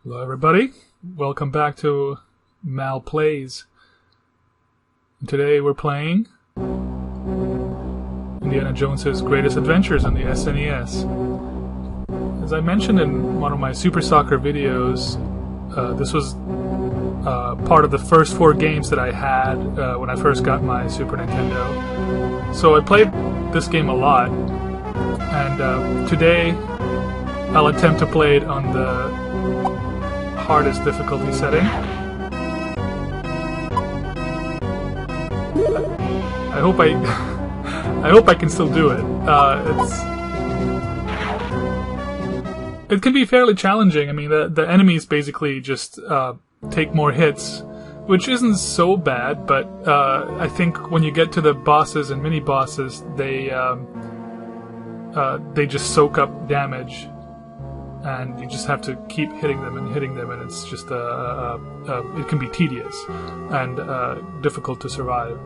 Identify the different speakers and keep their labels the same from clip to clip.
Speaker 1: Hello everybody, welcome back to Mal Plays. Today we're playing Indiana Jones's Greatest Adventures on the SNES. As I mentioned in one of my Super Soccer videos, this was part of the first 4 games that I had when I first got my Super Nintendo. So I played this game a lot, and today I'll attempt to play it on the hardest difficulty setting. I hope I hope I can still do it. It can be fairly challenging. I mean, the enemies basically just take more hits, which isn't so bad. But I think when you get to the bosses and mini bosses, they just soak up damage. And you just have to keep hitting them, and it's just it can be tedious and difficult to survive.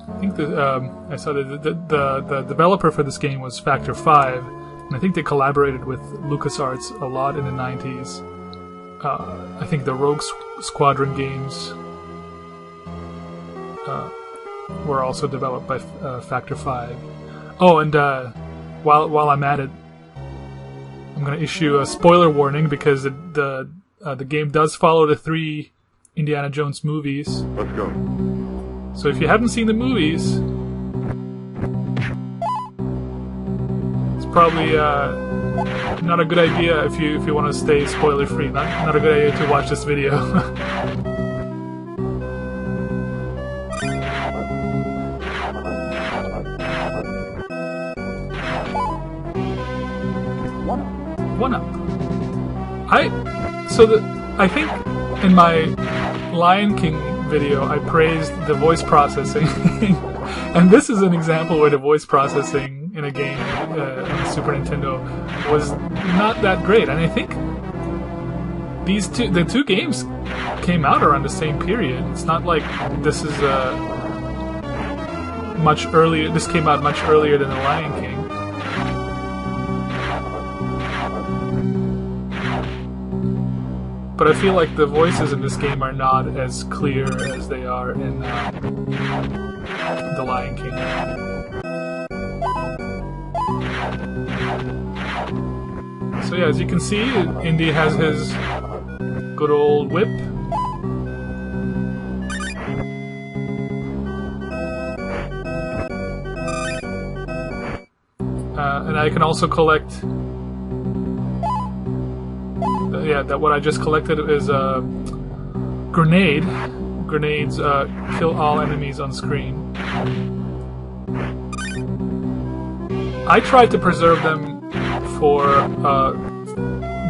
Speaker 1: I think I saw that the developer for this game was Factor 5, and I think they collaborated with LucasArts a lot in the 90s. I think the Rogue Squadron games were also developed by Factor 5. Oh, and While I'm at it, I'm going to issue a spoiler warning because the game does follow the 3 Indiana Jones movies.
Speaker 2: Let's go.
Speaker 1: So if you haven't seen the movies, it's probably not a good idea if you want to stay spoiler free. Not a good idea to watch this video. One up. I think in my Lion King video I praised the voice processing, and this is an example where the voice processing in a game on the Super Nintendo was not that great. And I think the two games came out around the same period. It's not like this is much earlier. This came out much earlier than the Lion King. But I feel like the voices in this game are not as clear as they are in The Lion King. So yeah, as you can see, Indy has his good old whip. And I can also collect... that what I just collected is a grenade. Grenades kill all enemies on screen. I tried to preserve them for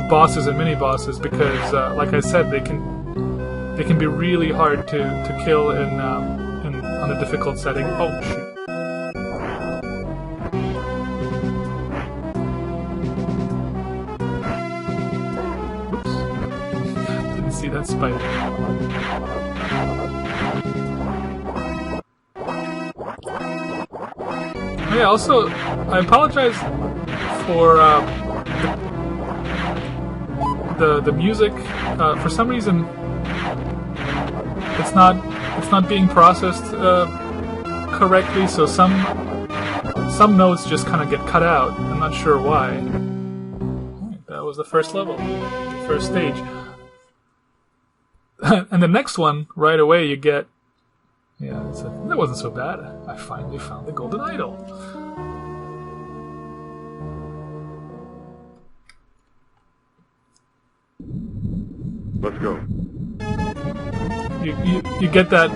Speaker 1: bosses and mini bosses because, like I said, they can be really hard to kill on a difficult setting. Oh shoot. See that spider. Oh yeah, also, I apologize for the music. For some reason, it's not being processed correctly, so some notes just kind of get cut out. I'm not sure why. That was the first level, the first stage. And the next one, right away, you get... Yeah, that wasn't so bad. I finally found the golden idol.
Speaker 2: Let's go.
Speaker 1: You get that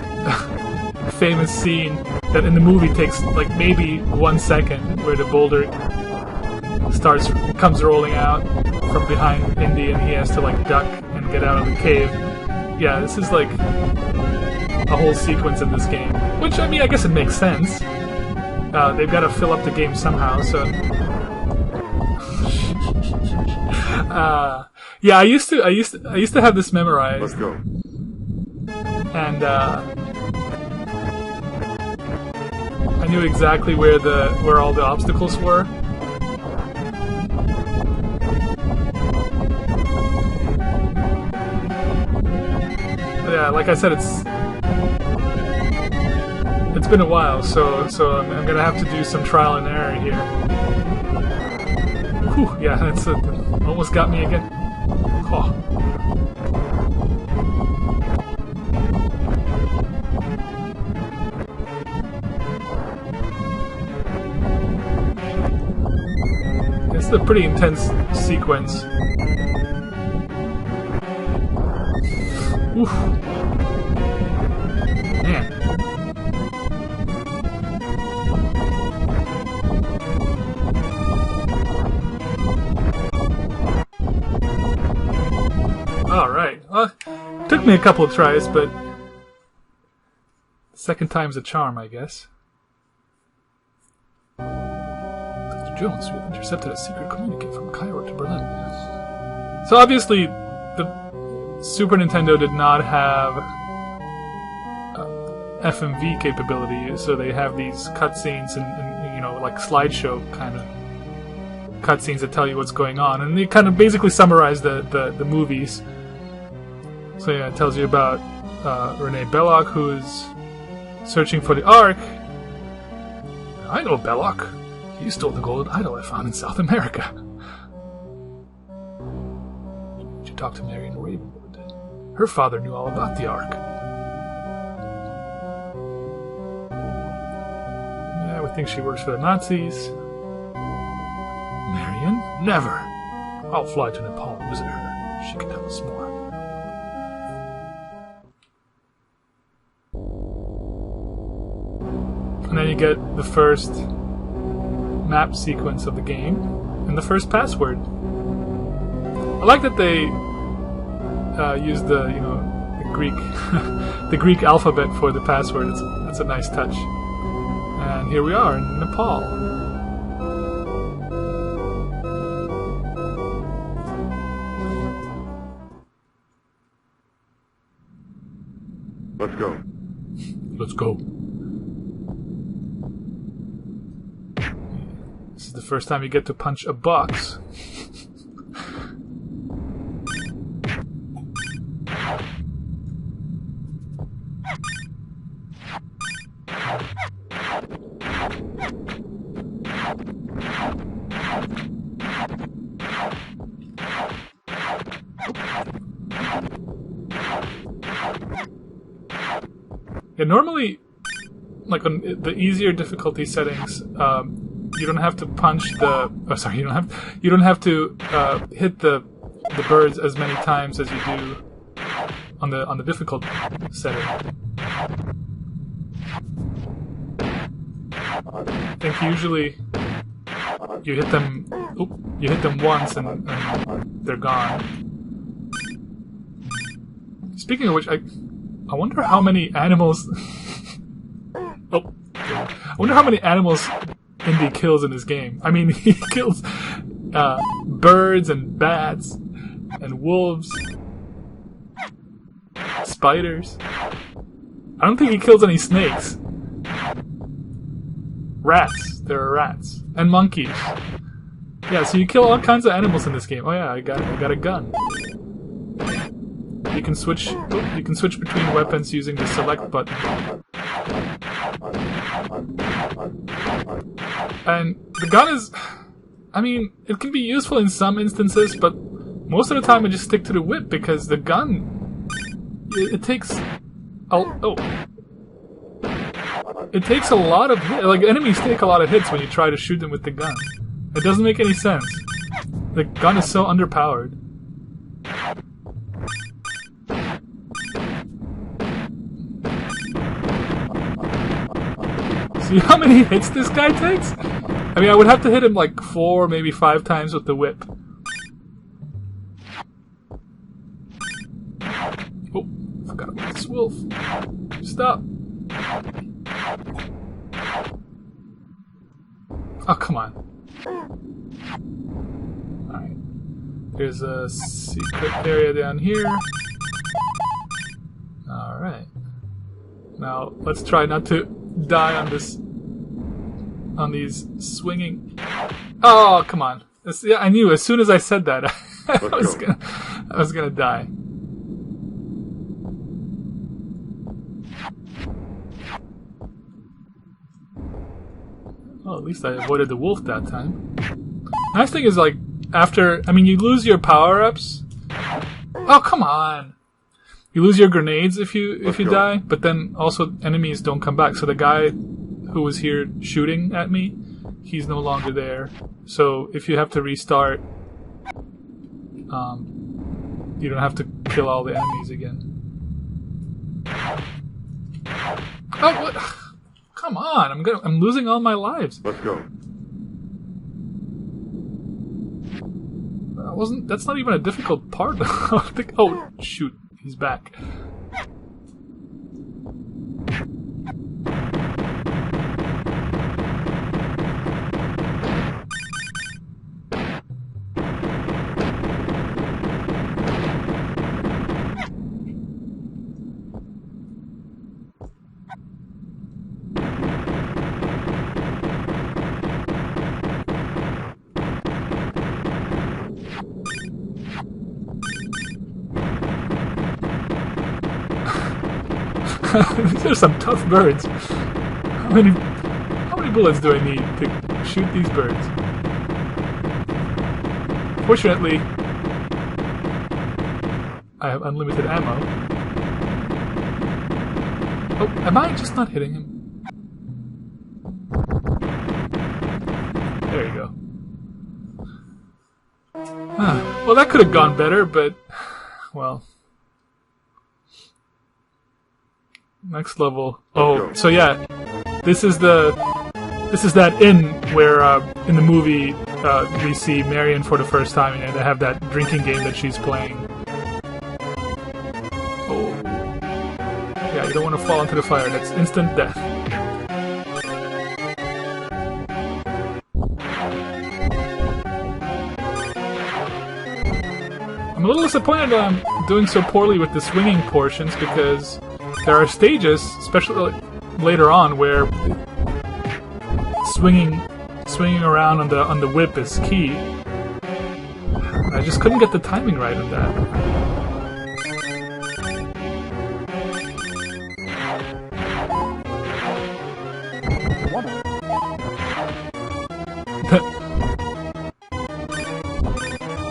Speaker 1: famous scene that in the movie takes like maybe 1 second, where the boulder comes rolling out from behind Indy, and he has to like duck and get out of the cave. Yeah, this is like a whole sequence in this game, which, I mean, I guess it makes sense. They've got to fill up the game somehow, so... yeah, I used to have this memorized.
Speaker 2: Let's go.
Speaker 1: And I knew exactly where all the obstacles were. yeah, like I said, it's been a while, so I'm gonna have to do some trial and error here. Whew, yeah, that's almost got me again. Oh. This is a pretty intense sequence. Oof. Man. Alright. Well, took me a couple of tries, but second time's a charm, I guess. Dr. Jones, we intercepted a secret communique from Cairo to Berlin. So obviously, the Super Nintendo did not have FMV capability, so they have these cutscenes and you know, like slideshow kind of cutscenes that tell you what's going on, and they kind of basically summarize the movies. So yeah, it tells you about Renee Belloc, who's searching for the Ark. I know Belloc. He stole the golden idol I found in South America. She talked to Marion Ravenwood. Her father knew all about the Ark. Yeah, we think she works for the Nazis. Marion? Never! I'll fly to Nepal and visit her. She can tell us more. And then you get the first map sequence of the game and the first password. I like that they use the Greek the Greek alphabet for the password. That's a nice touch. And here we are in Nepal.
Speaker 2: Let's go.
Speaker 1: Let's go. This is the first time you get to punch a box. Yeah, normally, like on the easier difficulty settings, you don't have to punch the. Oh, sorry, you don't have to hit the birds as many times as you do on the difficult setting. I think usually you hit them. You hit them once and they're gone. Speaking of which, I wonder how many animals. Oh, I wonder how many animals Indy kills in this game. I mean, he kills birds and bats and wolves, spiders. I don't think he kills any snakes. Rats. There are rats and monkeys. Yeah, so you kill all kinds of animals in this game. Oh yeah, I got a gun. You can switch between weapons using the select button. And the gun is, I mean, it can be useful in some instances, but most of the time I just stick to the whip because the gun, it takes it takes a lot of hits. Like, enemies take a lot of hits when you try to shoot them with the gun. It doesn't make any sense. The gun is so underpowered. See how many hits this guy takes? I mean, I would have to hit him like 4, maybe 5 times with the whip. Oh, forgot about this wolf. Stop. Oh, come on. Alright. There's a secret area down here. Alright. Now, let's try not to die on these swinging. Oh, come on! Yeah, I knew as soon as I said that I was gonna die. Well, at least I avoided the wolf that time. Nice thing is, like, after... I mean, you lose your power-ups. Oh, come on! You lose your grenades if you die, but then also enemies don't come back. So the guy who was here shooting at me, he's no longer there. So if you have to restart, you don't have to kill all the enemies again. Oh, what? Come on! I'm losing all my lives.
Speaker 2: Let's go.
Speaker 1: That's not even a difficult part. Oh, shoot. He's back. These are some tough birds. How many bullets do I need to shoot these birds? Fortunately, I have unlimited ammo. Oh, am I just not hitting him? There you go. Well, that could have gone better, but... well... Next level. Oh, so yeah, this is that inn where in the movie we see Marion for the first time, and they have that drinking game that she's playing. Oh, yeah, you don't want to fall into the fire. That's instant death. I'm a little disappointed that I'm doing so poorly with the swinging portions because. There are stages, especially later on, where swinging around on the whip is key. I just couldn't get the timing right on that.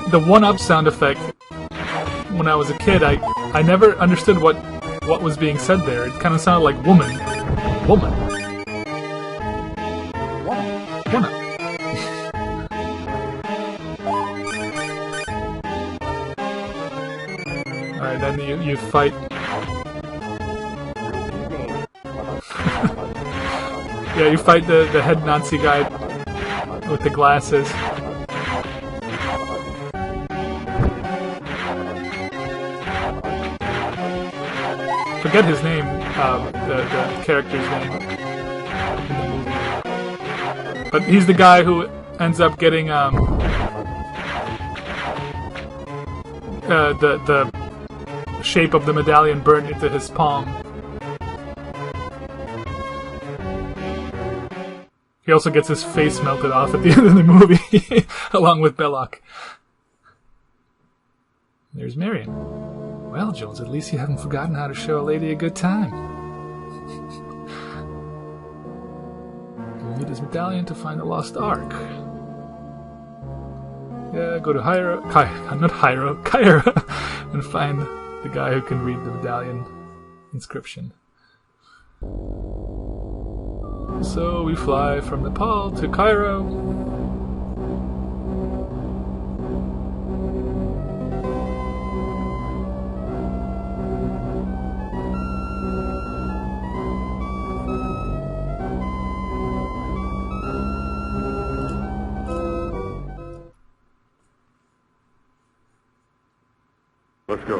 Speaker 1: The one-up sound effect. When I was a kid, I never understood what was being said there. It kind of sounded like woman. Woman. Woman. Alright, then you fight. Yeah, you fight the head Nazi guy with the glasses. Forget his name, the character's name in the movie. But he's the guy who ends up getting the shape of the medallion burned into his palm. He also gets his face melted off at the end of the movie, along with Belloc. There's Marion. Well, Jones, at least you haven't forgotten how to show a lady a good time. You'll need his medallion to find the Lost Ark. Yeah, go to Cairo, and find the guy who can read the medallion inscription. So we fly from Nepal to Cairo.
Speaker 2: Let's go.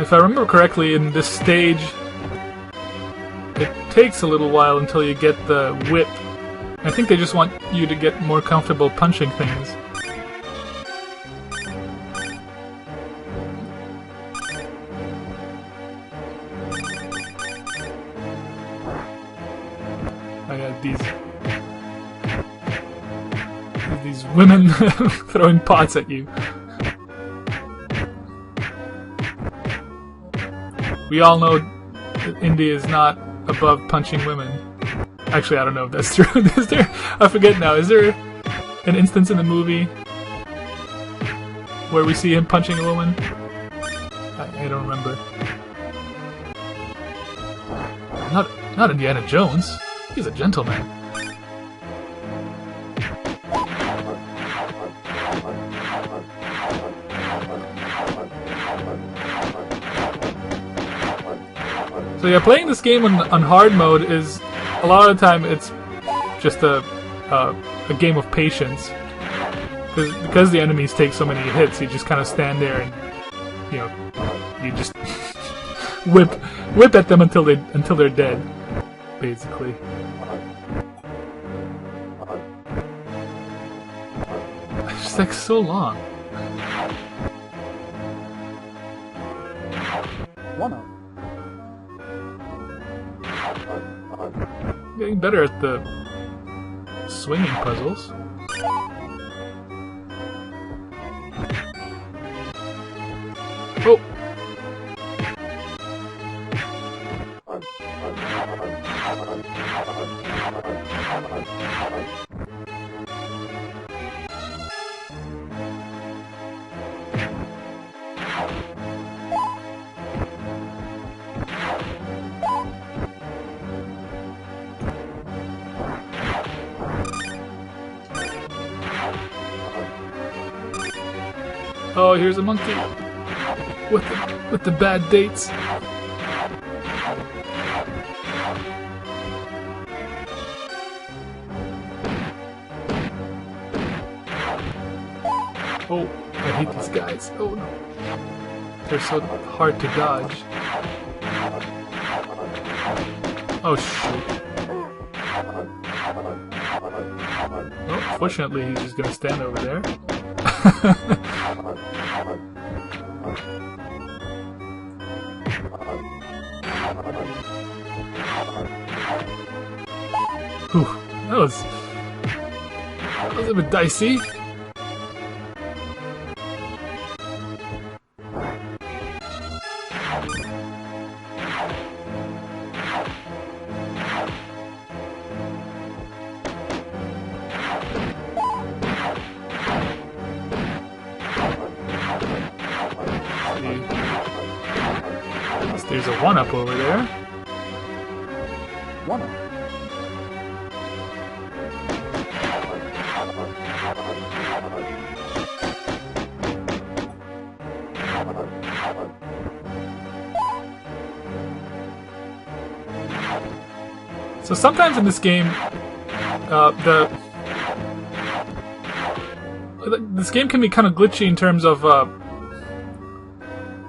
Speaker 1: If I remember correctly, in this stage, it takes a little while until you get the whip. I think they just want you to get more comfortable punching things. I got these women throwing pots at you. We all know India is not above punching women. Actually, I don't know if that's true. Is there? I forget now. Is there an instance in the movie where we see him punching a woman? I don't remember. Not Indiana Jones. He's a gentleman. So yeah, playing this game on hard mode is a lot of the time it's just a game of patience, because the enemies take so many hits. You just kind of stand there and you just whip at them until they're dead, basically. It's just like so long. Getting better at the swinging puzzles. Oh! Oh, here's a monkey with the bad dates. Oh, I hate these guys. Oh no. They're so hard to dodge. Oh shoot. Oh, fortunately he's just gonna stand over there. Whew, that was a bit dicey. There's a 1-up over there.
Speaker 3: 1-up.
Speaker 1: So sometimes in this game, this game can be kind of glitchy in terms of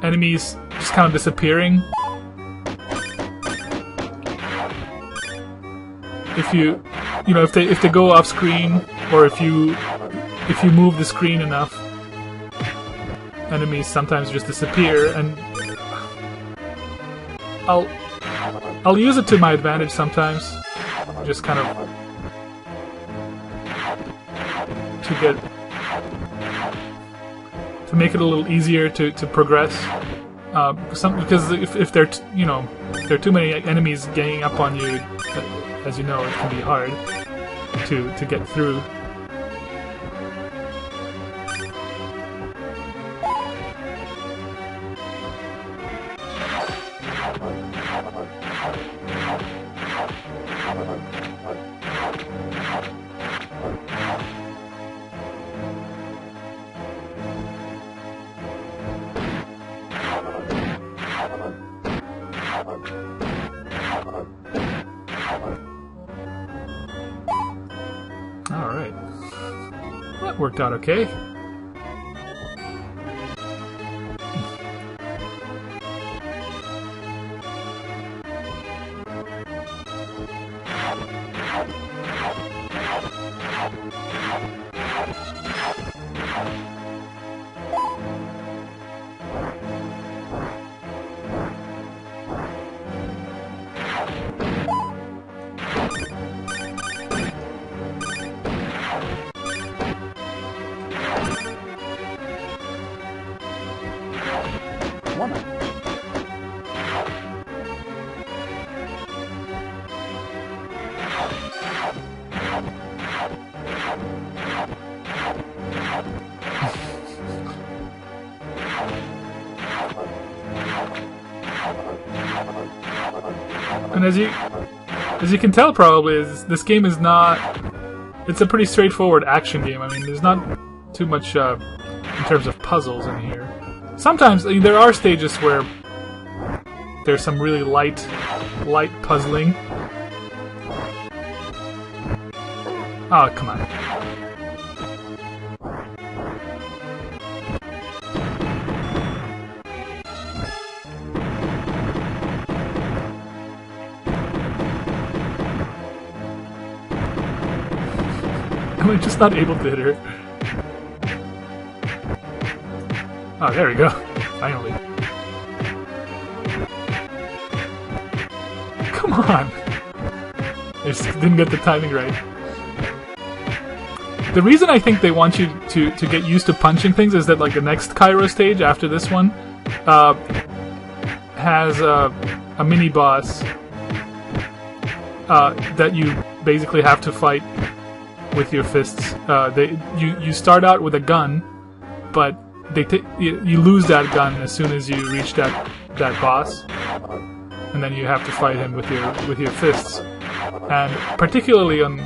Speaker 1: enemies just kind of disappearing. If they go off screen, or if you move the screen enough, enemies sometimes just disappear, and I'll use it to my advantage sometimes, just kind of to make it a little easier to progress. Because if there are too many enemies ganging up on you, as you know, it can be hard to get through. Alright. That worked out okay. And as you can tell, probably, this game is not. It's a pretty straightforward action game. I mean, there's not too much in terms of puzzles in here. Sometimes there are stages where there's some really light puzzling. Oh, come on. I'm just not able to hit her. Oh, there we go. Finally. Come on! I just didn't get the timing right. The reason I think they want you to get used to punching things is that, like, the next Cairo stage after this one has a mini-boss that you basically have to fight with your fists. You start out with a gun, but you lose that gun as soon as you reach that boss, and then you have to fight him with your fists. And particularly on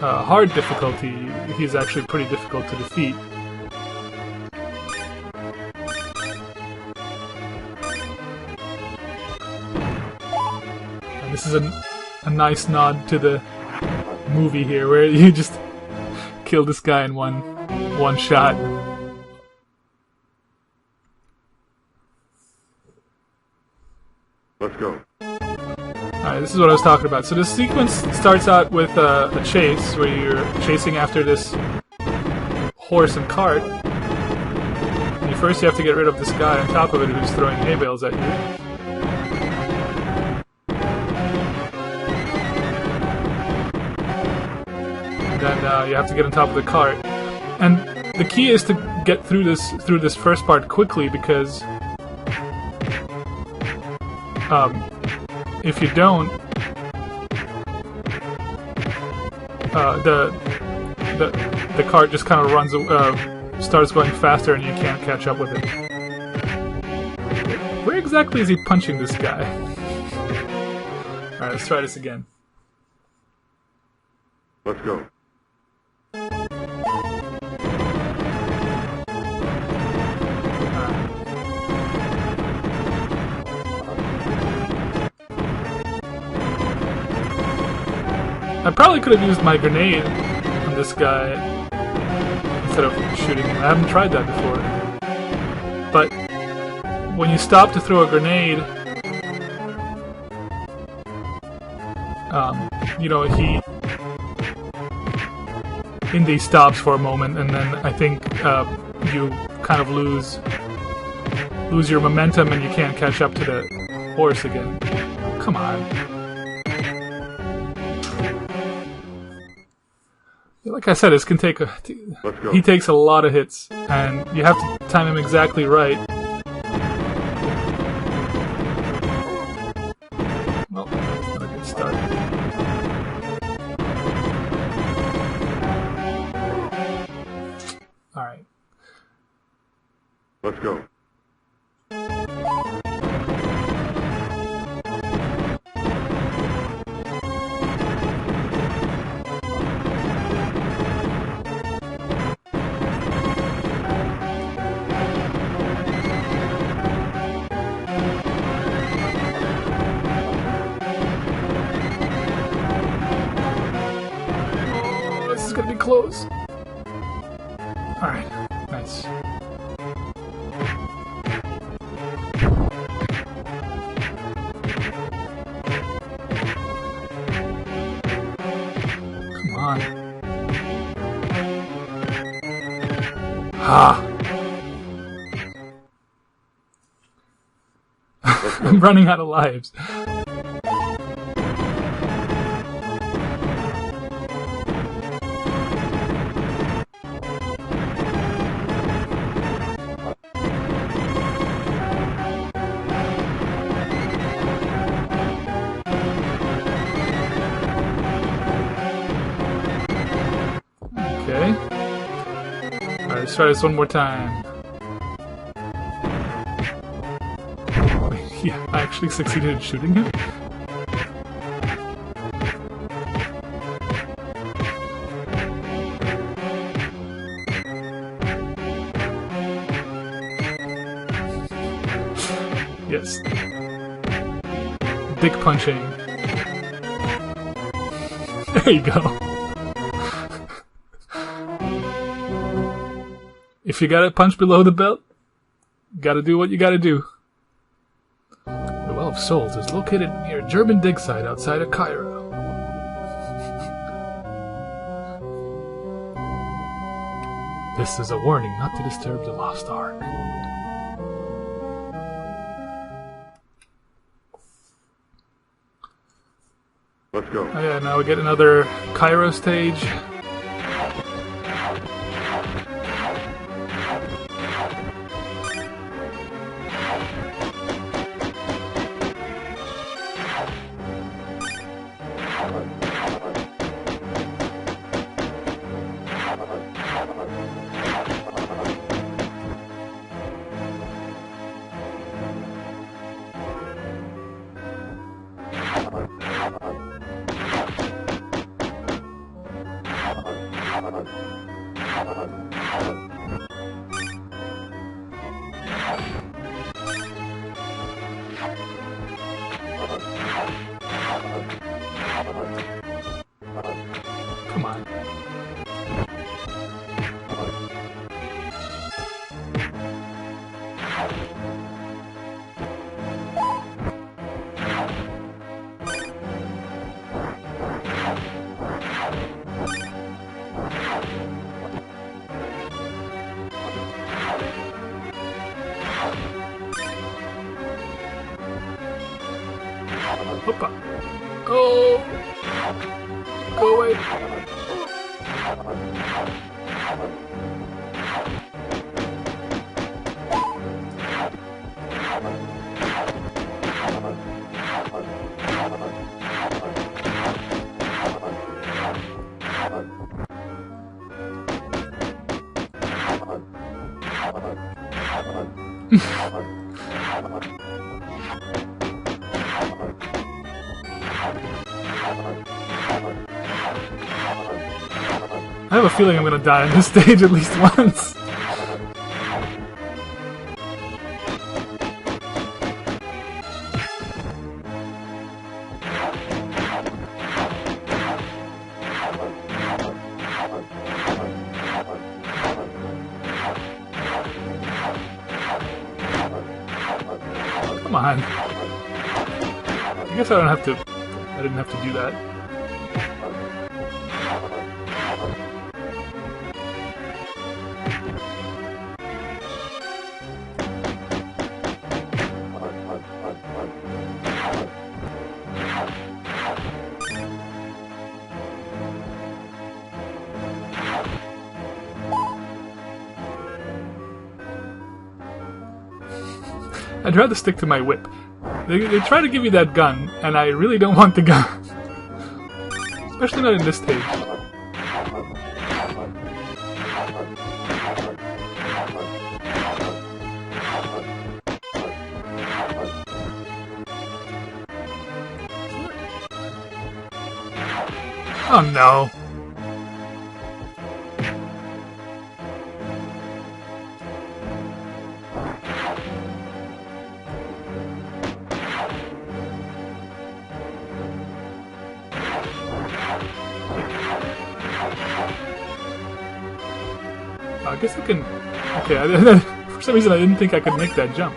Speaker 1: hard difficulty, he's actually pretty difficult to defeat. And this is a nice nod to the movie here, where you just kill this guy in one shot.
Speaker 2: Let's go.
Speaker 1: Alright, this is what I was talking about. So this sequence starts out with a chase, where you're chasing after this horse and cart. And first you have to get rid of this guy on top of it who's throwing hay bales at you. Then you have to get on top of the cart, and the key is to get through this first part quickly, because if you don't, the cart just kind of starts going faster, and you can't catch up with it. Where exactly is he punching this guy? All right, let's try this again.
Speaker 2: Let's go.
Speaker 1: I probably could have used my grenade on this guy instead of shooting him. I haven't tried that before. But when you stop to throw a grenade, Indy stops for a moment, and then I think you kind of lose your momentum, and you can't catch up to the horse again. Come on. Like I said, this can take he takes a lot of hits, and you have to time him exactly right. Well, that's not a good start. Alright.
Speaker 2: Let's go.
Speaker 1: Gonna be close. Alright, nice. Come on. Ah! I'm running out of lives. Okay. Alright, let's try this one more time. Yeah, I actually succeeded in shooting him. Yes. Dick punching. There you go. If you gotta punch below the belt, gotta do what you gotta do. The Well of Souls is located near a German dig site outside of Cairo. This is a warning not to disturb the Lost Ark.
Speaker 2: Let's go.
Speaker 1: Oh yeah, now we get another Cairo stage. Come on. Hoppa. Oh! Go away. I have a feeling I'm gonna die on this stage at least once. Come on. I guess I didn't have to do that. I'd rather stick to my whip. They try to give me that gun, and I really don't want the gun. Especially not in this stage. Oh no. I guess I can... Okay, for some reason I didn't think I could make that jump.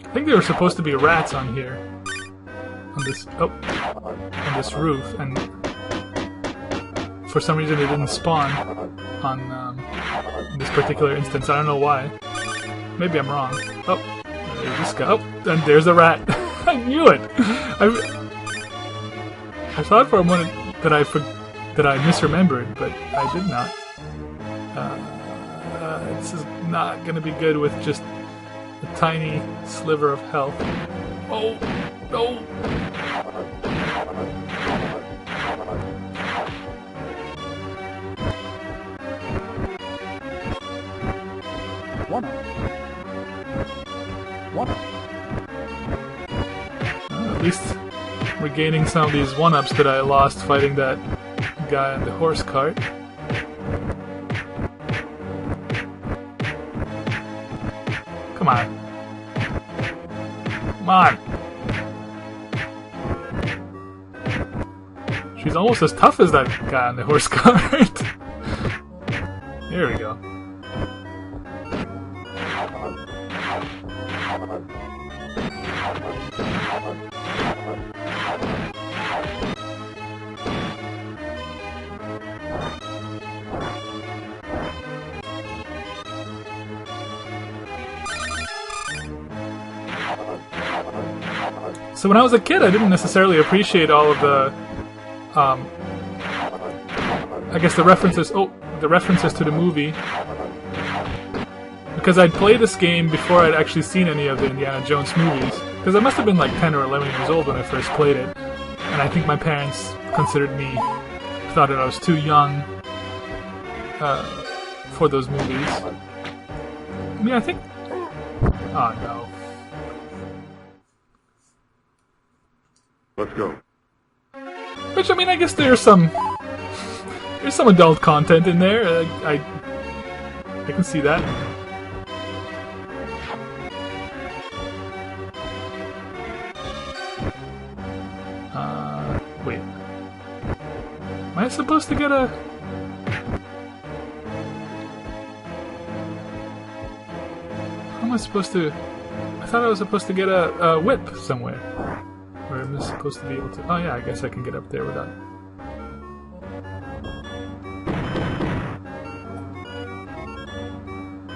Speaker 1: I think there were supposed to be rats on here. On this roof, and for some reason they didn't spawn on this particular instance. I don't know why. Maybe I'm wrong. Oh, there's this guy. Oh, and there's a rat. I knew it. I thought for a moment that I misremembered, but I did not. This is not going to be good with just tiny sliver of health. Oh, no! At least we're gaining some of these one-ups that I lost fighting that guy on the horse cart. Come on. Come on. She's almost as tough as that guy on the horse cart. Here we go. So when I was a kid, I didn't necessarily appreciate all of the, I guess the references. Oh, the references to the movie, because I'd played this game before I'd actually seen any of the Indiana Jones movies. Because I must have been like 10 or 11 years old when I first played it, and I think my parents thought that I was too young for those movies. I mean, I think. Oh no.
Speaker 2: Let's go.
Speaker 1: Which, I mean, I guess there's some adult content in there. I can see that. Wait. Am I supposed to get a? How am I supposed to? I thought I was supposed to get a whip somewhere. Where am I supposed to be able to... Oh yeah, I guess I can get up there without...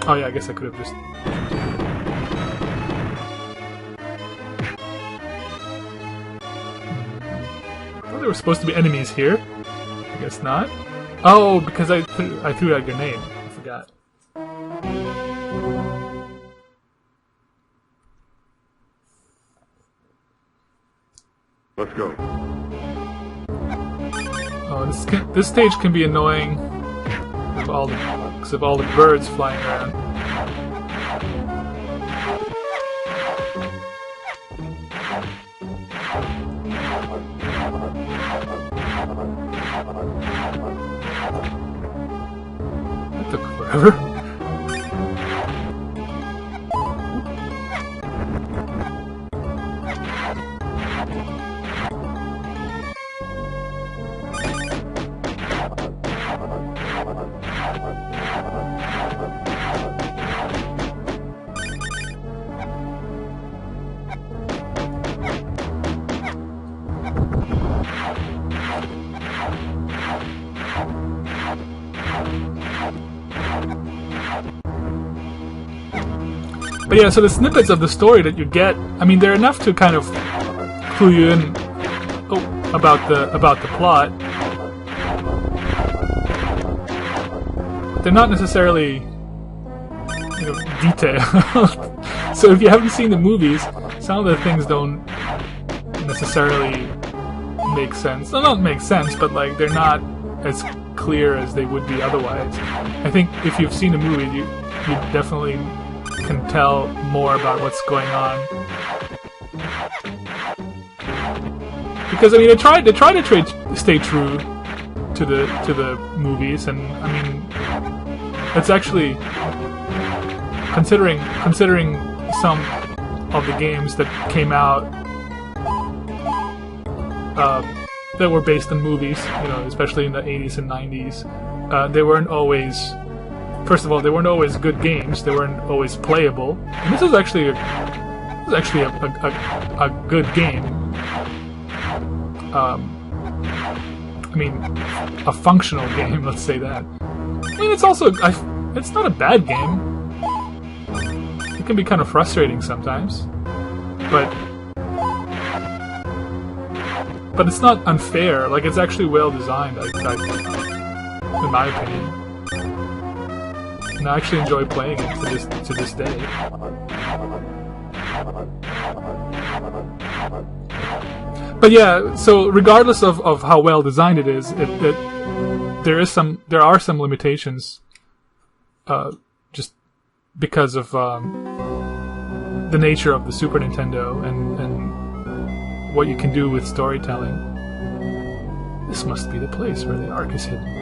Speaker 1: Oh yeah, I guess I could have just... I thought there were supposed to be enemies here. I guess not. Oh, because I threw out a grenade. I forgot.
Speaker 2: Let's go.
Speaker 1: Oh, this stage can be annoying because of all the birds flying around. That took forever. But yeah, so the snippets of the story that you get, I mean, they're enough to kind of clue you in about the plot. They're not necessarily, detailed. So if you haven't seen the movies, some of the things don't necessarily make sense. Well, not make sense, but like they're not as clear as they would be otherwise. I think if you've seen the movie, you definitely can tell more about what's going on. Because I mean, they try to stay true to the movies, and I mean, it's actually considering some of the games that came out that were based on movies, especially in the 80s and 90s. They weren't always. First of all, they weren't always good games. They weren't always playable. And this is actually a good game. I mean, a functional game. Let's say that. I mean, it's also it's not a bad game. It can be kind of frustrating sometimes, but it's not unfair. Like, it's actually well designed. In my opinion. and I actually enjoy playing it to this day. But yeah, so regardless of how well designed it is, there are some limitations, just because of the nature of the Super Nintendo and what you can do with storytelling. This must be the place where the Ark is hidden.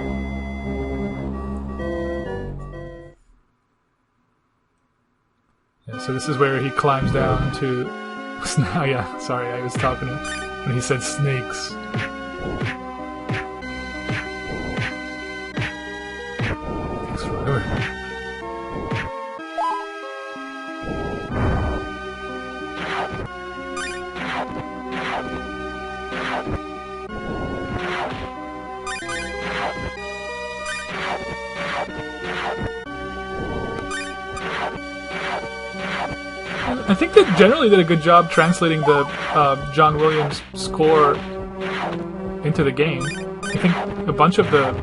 Speaker 1: Yeah, so this is where he climbs down to... Now, yeah, sorry, I was talking to him when he said snakes. Takes forever. I think they generally did a good job translating the John Williams score into the game. I think a bunch of the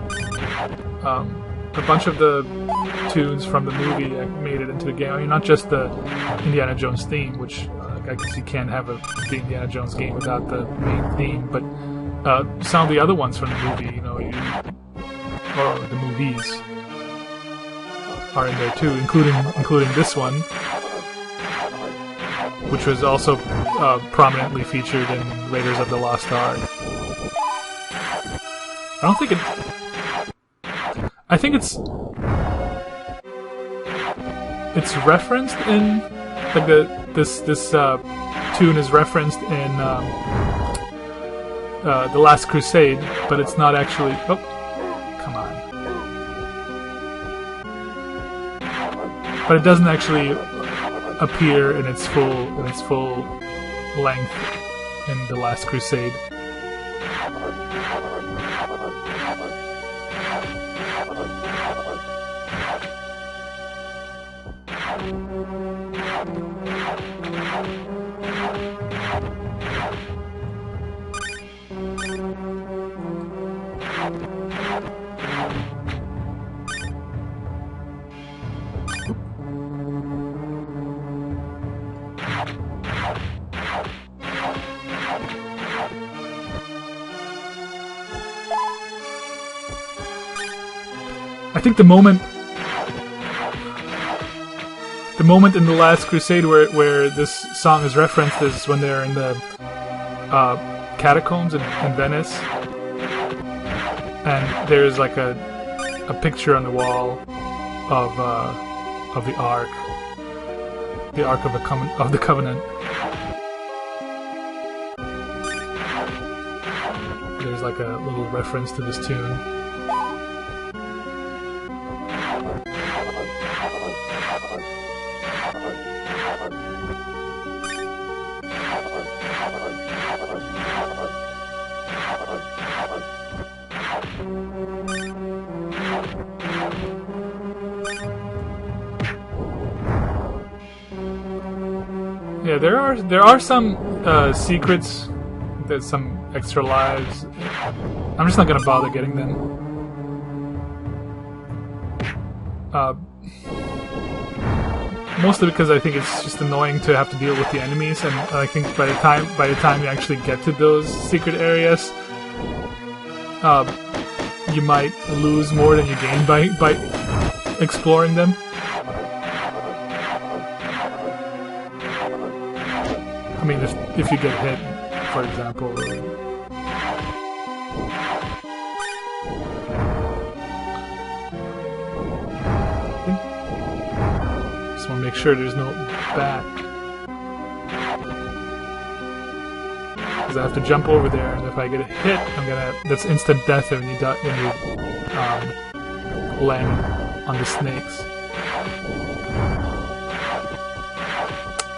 Speaker 1: tunes from the movie made it into the game. I mean, not just the Indiana Jones theme, which I guess you can't have the Indiana Jones game without the main theme, but some of the other ones from the movie, you know, or the movies, are in there too, including this one, which was also prominently featured in Raiders of the Lost Ark. I think it's referenced in, like, this tune is referenced in the Last Crusade, but it's not actually. Oh, come on! But it doesn't actually appear in its full length in the Last Crusade. I think the moment in the Last Crusade where this song is referenced is when they're in the catacombs in Venice, and there's like a picture on the wall of the Ark of the Covenant. There's like a little reference to this tune. Yeah, there are some secrets. There's some extra lives. I'm just not gonna bother getting them. Mostly because I think it's just annoying to have to deal with the enemies, and I think by the time you actually get to those secret areas, you might lose more than you gain by exploring them. I mean, if you get hit, for example. Just want to make sure there's no bat. Because I have to jump over there, and if I get a hit, that's instant death when you land on the snakes.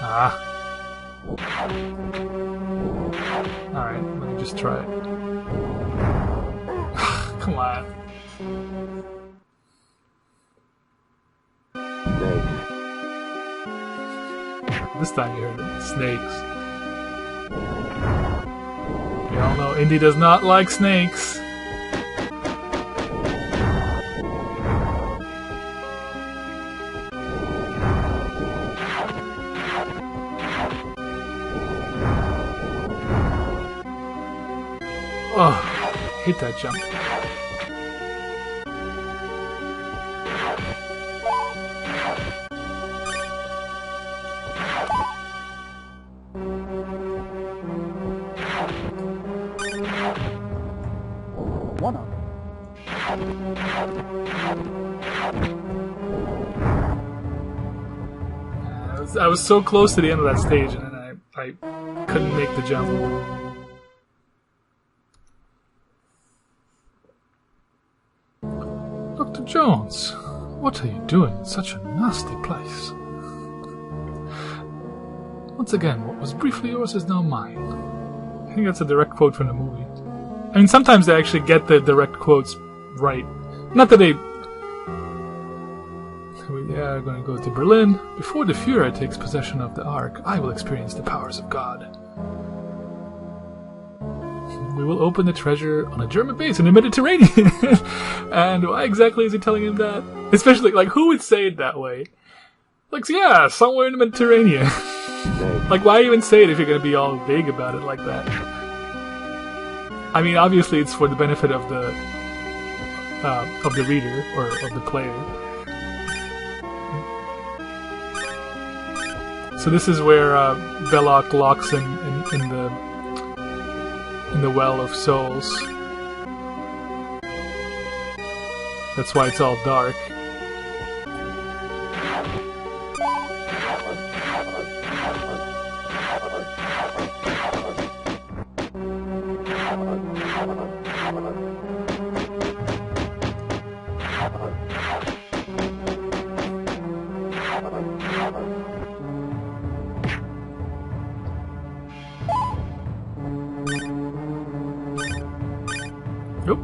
Speaker 1: Ah. Alright, let me just try it. Come on. This time you heard it. Snakes. We all know Indy does not like snakes. Oh, hate that jump.
Speaker 3: One up.
Speaker 1: I was so close to the end of that stage, and then I couldn't make the jump. Dr. Jones, what are you doing in such a nasty place? Once again, what was briefly yours is now mine. I think that's a direct quote from the movie. I mean, sometimes they actually get the direct quotes right. Not that they... We are going to go to Berlin. Before the Fuhrer takes possession of the Ark, I will experience the powers of God. We will open the treasure on a German base in the Mediterranean. And why exactly is he telling him that? Especially, like, who would say it that way? Like, yeah, somewhere in the Mediterranean. Like, why even say it if you're going to be all vague about it like that? I mean, obviously it's for the benefit of the reader, or of the player. So this is where Belloc locks him in the Well of Souls. That's why it's all dark. Nope.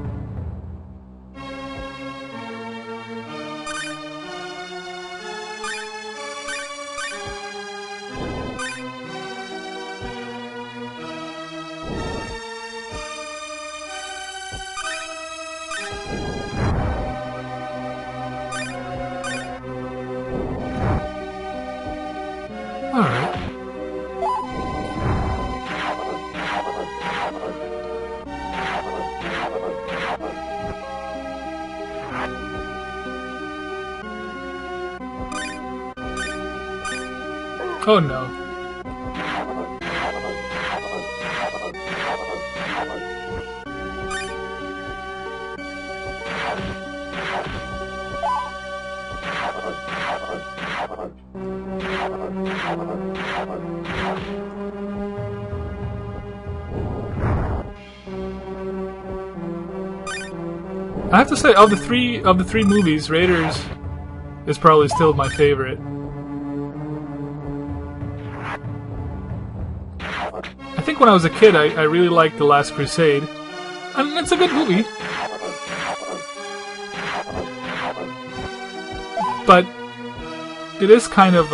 Speaker 1: All right. Oh no. I have to say, of the three movies, Raiders is probably still my favorite. I think when I was a kid, I really liked The Last Crusade. And it's a good movie. But it is kind of...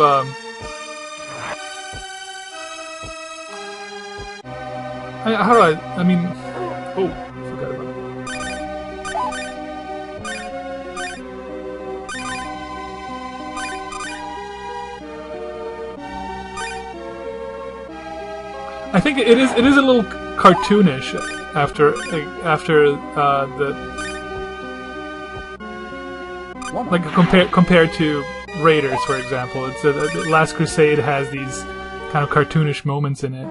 Speaker 1: how do I mean... Oh, forgot about it. I think it is a little cartoonish after the like compared to Raiders, for example. It's the Last Crusade has these kind of cartoonish moments in it.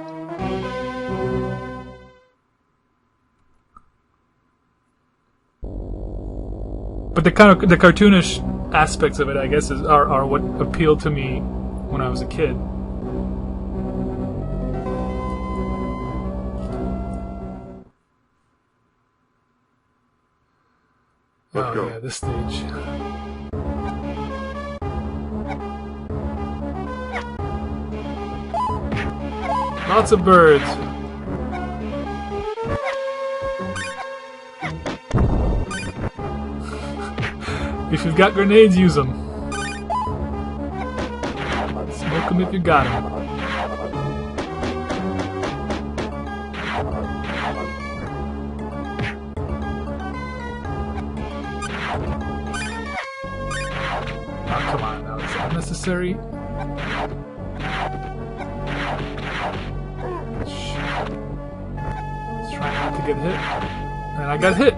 Speaker 1: But the cartoonish aspects of it, I guess, are what appealed to me when I was a kid.
Speaker 2: Let's go.
Speaker 1: Yeah, this stage. Lots of birds. If you've got grenades, use them. Smoke them if you got them. Oh, come on, now it's unnecessary. Let's try not to to get hit. And I got hit.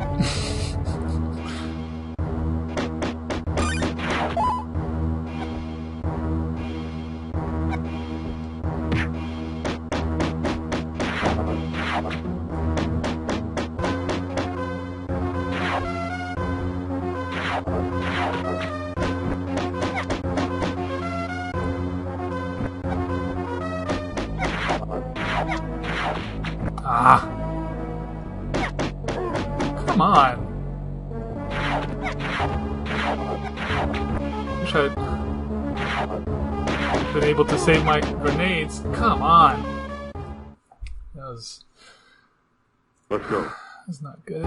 Speaker 1: Ah. Come on. Wish I'd been able to save my grenades. Come on.
Speaker 2: Let's go.
Speaker 1: That's not good.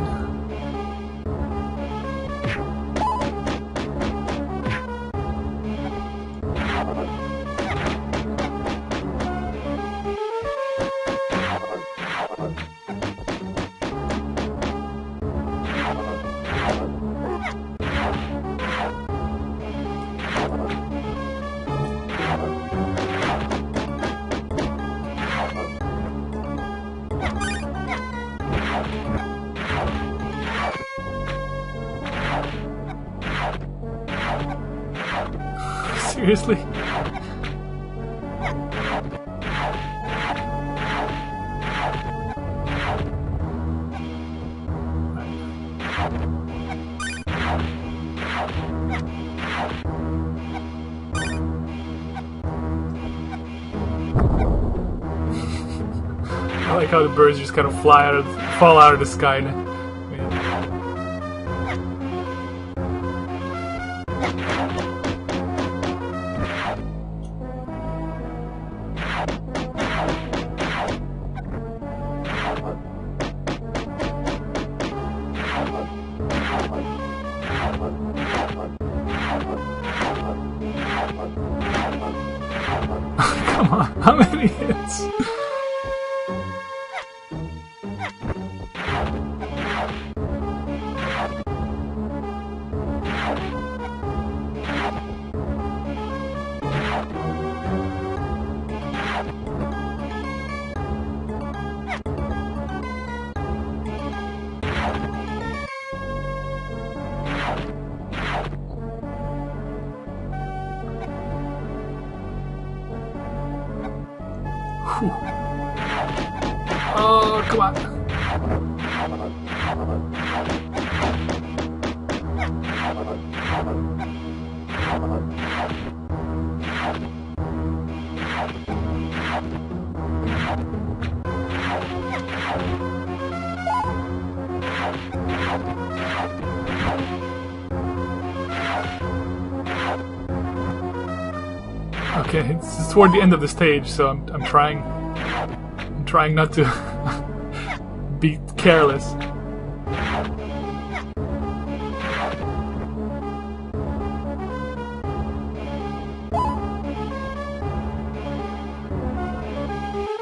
Speaker 1: Seriously? I like how the birds just kind of fall out of the sky now. Come on, how many hits? Whew. Oh, come on. Okay, it's toward the end of the stage, so I'm trying not to be careless.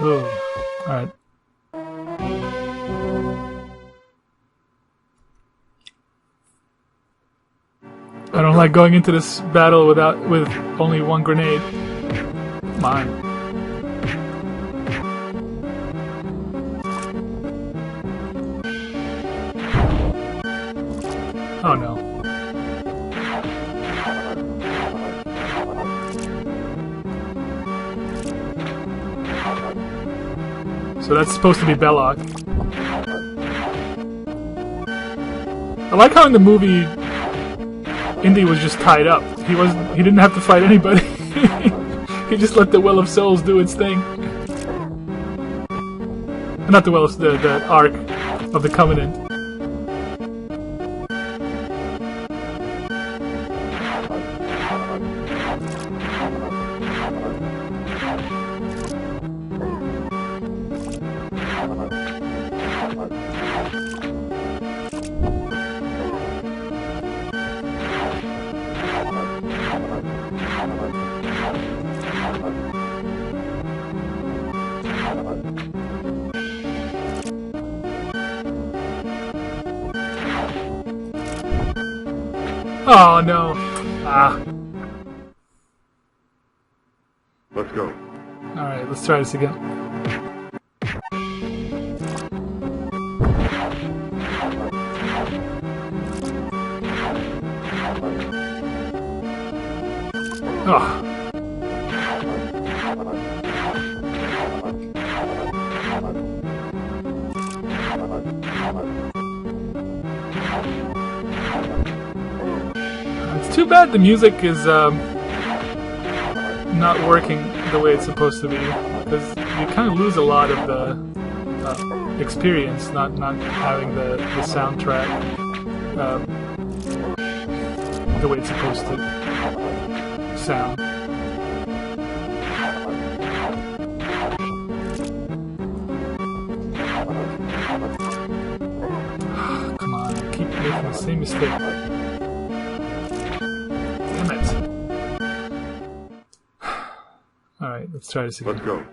Speaker 1: Oh, all right. I don't like going into this battle with only one grenade. Come on. Oh no. So that's supposed to be Belloc. I like how in the movie Indy was just tied up. He didn't have to fight anybody. He just let the Well of Souls do its thing. Not the Well of the Ark of the Covenant. Oh no. Ah.
Speaker 2: Let's go.
Speaker 1: Alright, let's try this again. Oh. It's too bad the music is not working the way it's supposed to be, because you kind of lose a lot of the experience not having the soundtrack the way it's supposed to sound. Come on, I keep making the same mistake. Damn it. Alright, let's try this again.
Speaker 2: Let's go.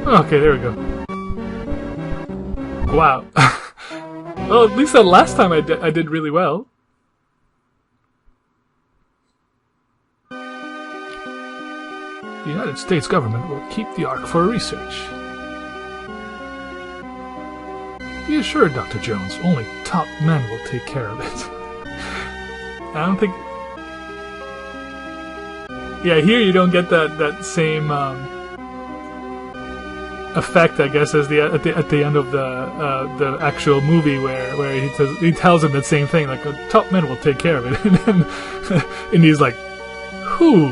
Speaker 1: Okay, there we go. Wow. Well, at least that last time I did really well. The United States government will keep the Ark for research. Be assured, Dr. Jones, only top men will take care of it. I don't think... Yeah, here you don't get that same effect, I guess, as at the end of the actual movie where he tells him that same thing, like, top men will take care of it, and he's like, who?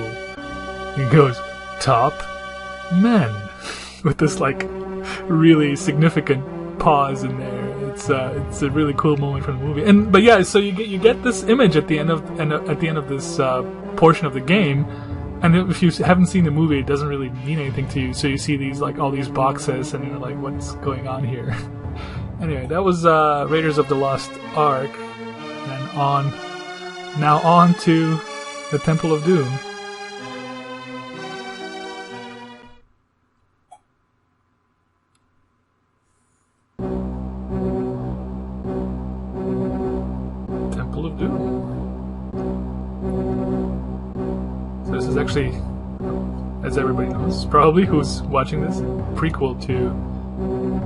Speaker 1: He goes, top men, with this like really significant pause in there. It's a really cool moment from the movie. But yeah, so you get this image at the end of this portion of the game. And if you haven't seen the movie, it doesn't really mean anything to you. So you see these all these boxes, and you're like, "What's going on here?" Anyway, that was Raiders of the Lost Ark, and now on to the Temple of Doom. Temple of Doom. This is actually, as everybody knows, probably who's watching this, prequel to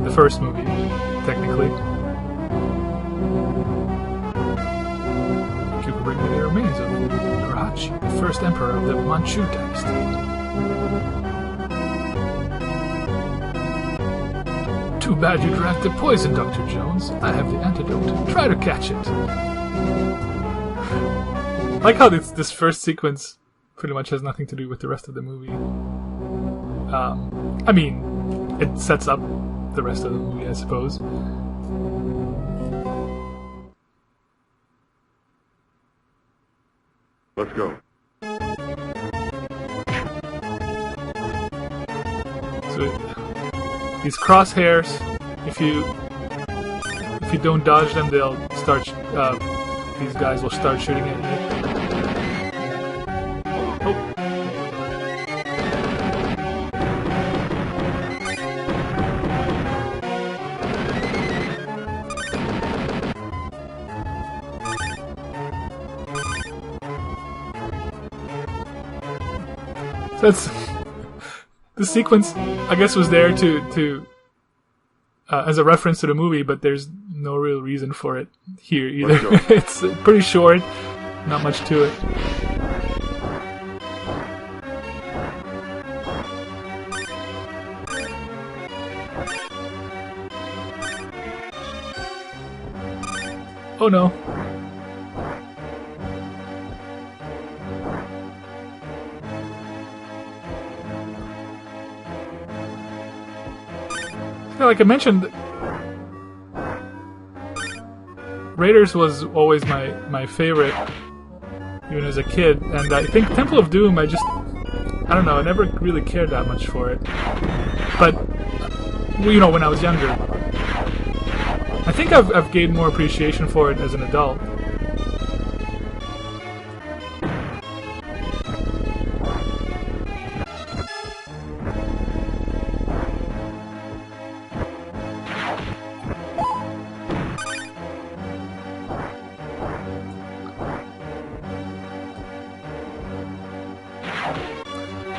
Speaker 1: the first movie, technically. You could bring me the remains of Narahachi, the first emperor of the Manchu dynasty. Too bad you drank the poison, Dr. Jones. I have the antidote. Try to catch it. I like how this first sequence pretty much has nothing to do with the rest of the movie. I mean, it sets up the rest of the movie, I suppose.
Speaker 2: Let's go.
Speaker 1: So these crosshairs, if you don't dodge them, they'll start. These guys will start shooting at you. That's the sequence. I guess was there to as a reference to the movie, but there's no real reason for it here either. It's pretty short, not much to it. Oh no. Yeah, like I mentioned, Raiders was always my favorite, even as a kid. And I think Temple of Doom, I don't know, I never really cared that much for it. But, you know, when I was younger. I think I've gained more appreciation for it as an adult.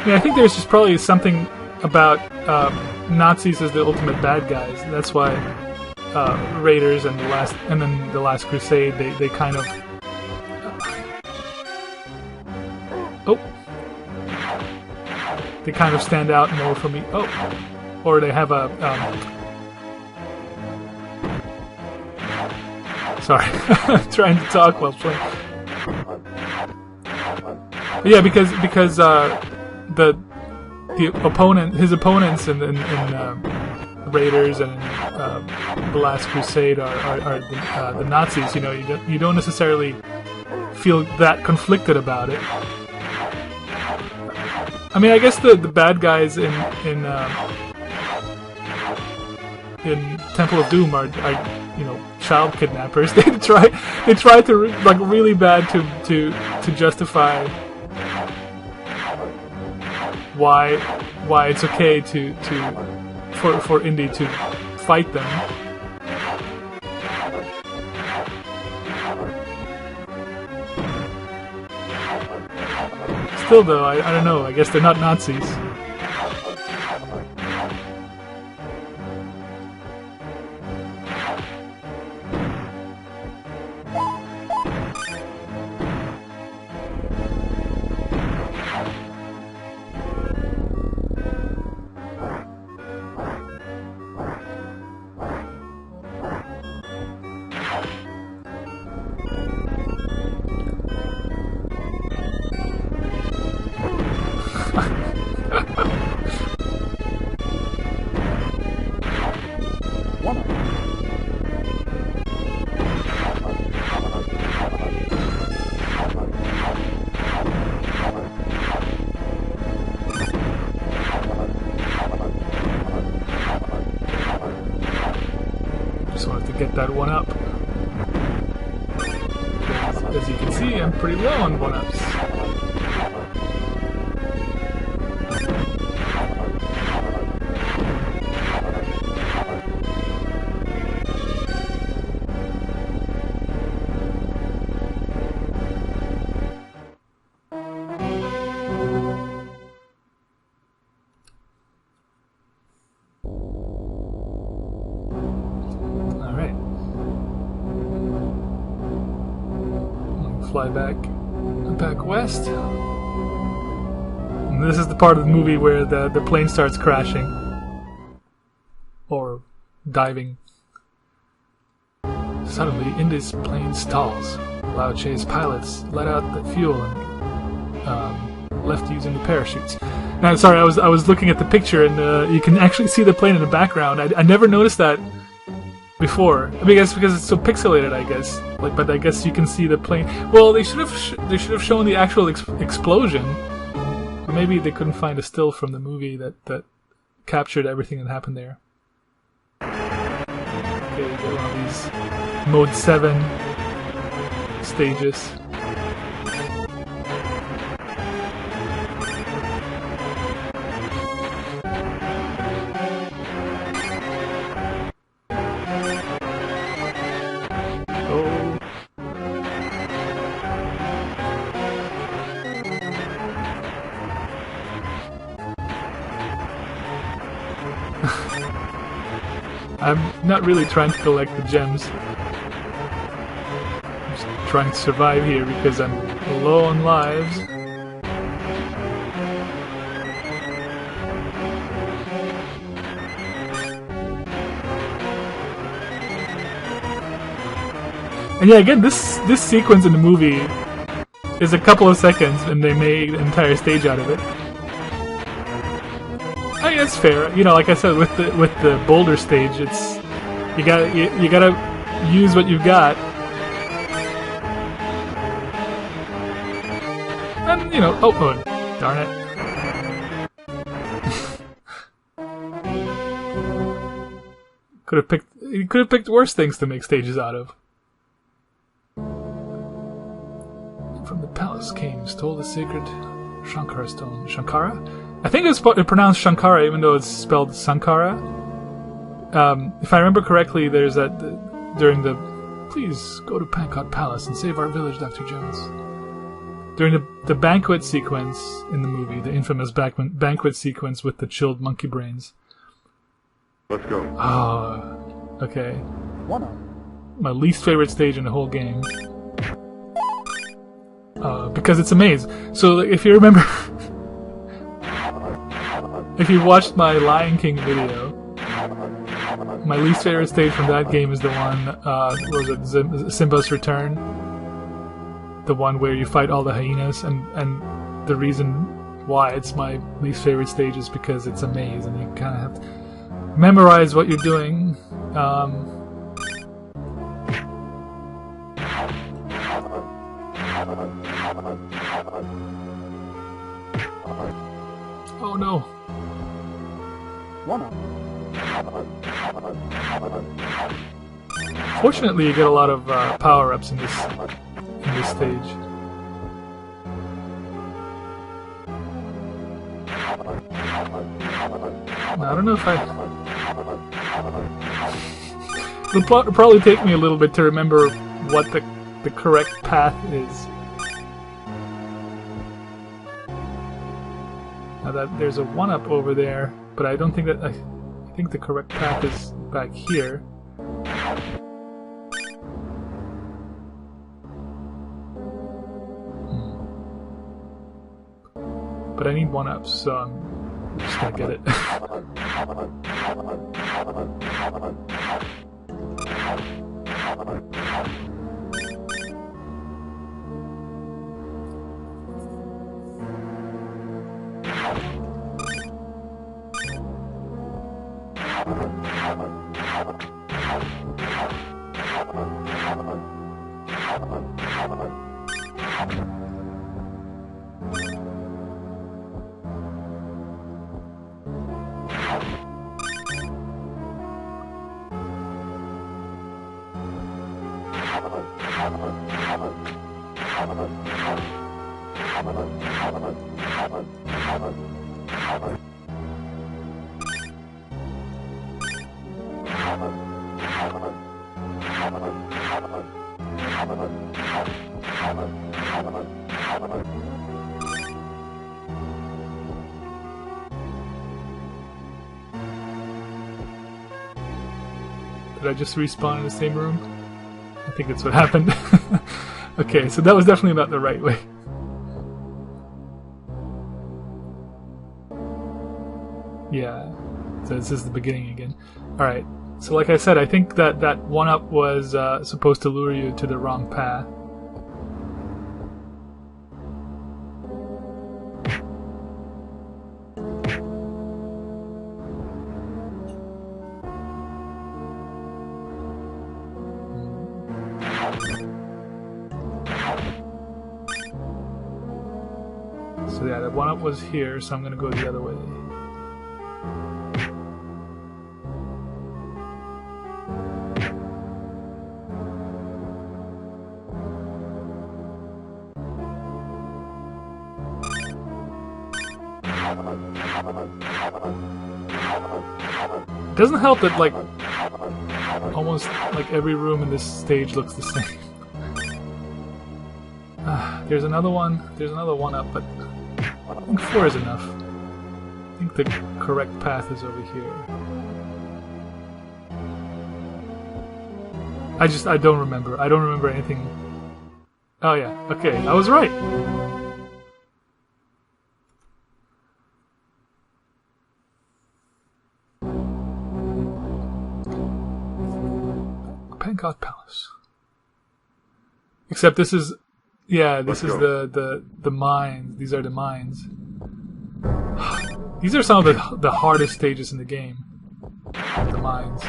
Speaker 1: Yeah, I think there's just probably something about Nazis as the ultimate bad guys. That's why Raiders and then the Last Crusade, they kind of they kind of stand out more for me. Or they have a sorry, I'm trying to talk while playing. Yeah, because the opponent, his opponents in Raiders and the Last Crusade are the Nazis. You know, you don't necessarily feel that conflicted about it. I mean, I guess the bad guys in Temple of Doom are you know, child kidnappers. They try to like really bad to justify why it's okay for Indy to fight them. Still though, I don't know, I guess they're not Nazis. Get that one up. As you can see, I'm pretty low on one-ups. Fly back west. And this is the part of the movie where the plane starts crashing or diving. Suddenly, Indy's plane stalls. Loud chase pilots let out the fuel and left using the parachutes. Now, sorry, I was looking at the picture and you can actually see the plane in the background. I never noticed that before. I mean, I guess because it's so pixelated, I guess. Like, but I guess you can see the plane. Well, they should have shown the actual explosion. Or maybe they couldn't find a still from the movie that captured everything that happened there. Okay, we got one of these Mode 7 stages. I'm not really trying to collect the gems. I'm just trying to survive here because I'm low on lives. And yeah, again, this sequence in the movie is a couple of seconds, and they made an entire stage out of it. I mean, it's fair. You know, like I said, with the boulder stage, it's you gotta use what you've got. you know, oh, darn it. You could have picked worse things to make stages out of. From the palace came, stole the sacred Shankara stone. Shankara? I think it's pronounced Shankara, even though it's spelled Sankara. If I remember correctly, there's that during the please go to Pankot Palace and save our village, Dr. Jones. During the banquet sequence in the movie, the infamous banquet sequence with the chilled monkey brains.
Speaker 2: Let's go.
Speaker 1: Oh, okay. My least favorite stage in the whole game. Because it's a maze. So if you remember, if you watched my Lion King video, my least favorite stage from that game is the one, was it Simba's Return? The one where you fight all the hyenas, and the reason why it's my least favorite stage is because it's a maze, and you kind of have to memorize what you're doing. Oh no. Fortunately, you get a lot of power-ups in this stage. Now, I don't know if it'll probably take me a little bit to remember what the correct path is. Now that there's a 1-up over there, but I don't think that I think the correct path is back here. But I need 1-ups, so I'm just gonna get it. Did I just respawn in the same room? I think that's what happened. Okay, so that was definitely not the right way. Yeah, so this is the beginning again. Alright, so like I said, I think that 1-up was supposed to lure you to the wrong path. So yeah, the 1-up was here, so I'm gonna go the other way. It doesn't help that, like, almost like every room in this stage looks the same. There's another one. There's another 1-up, but I think 4 is enough. I think the correct path is over here. I don't remember. I don't remember anything. Oh yeah, okay, I was right! Pankot Palace. Except this is... Yeah, this is the mines. These are the mines. These are some of the hardest stages in the game. The mines.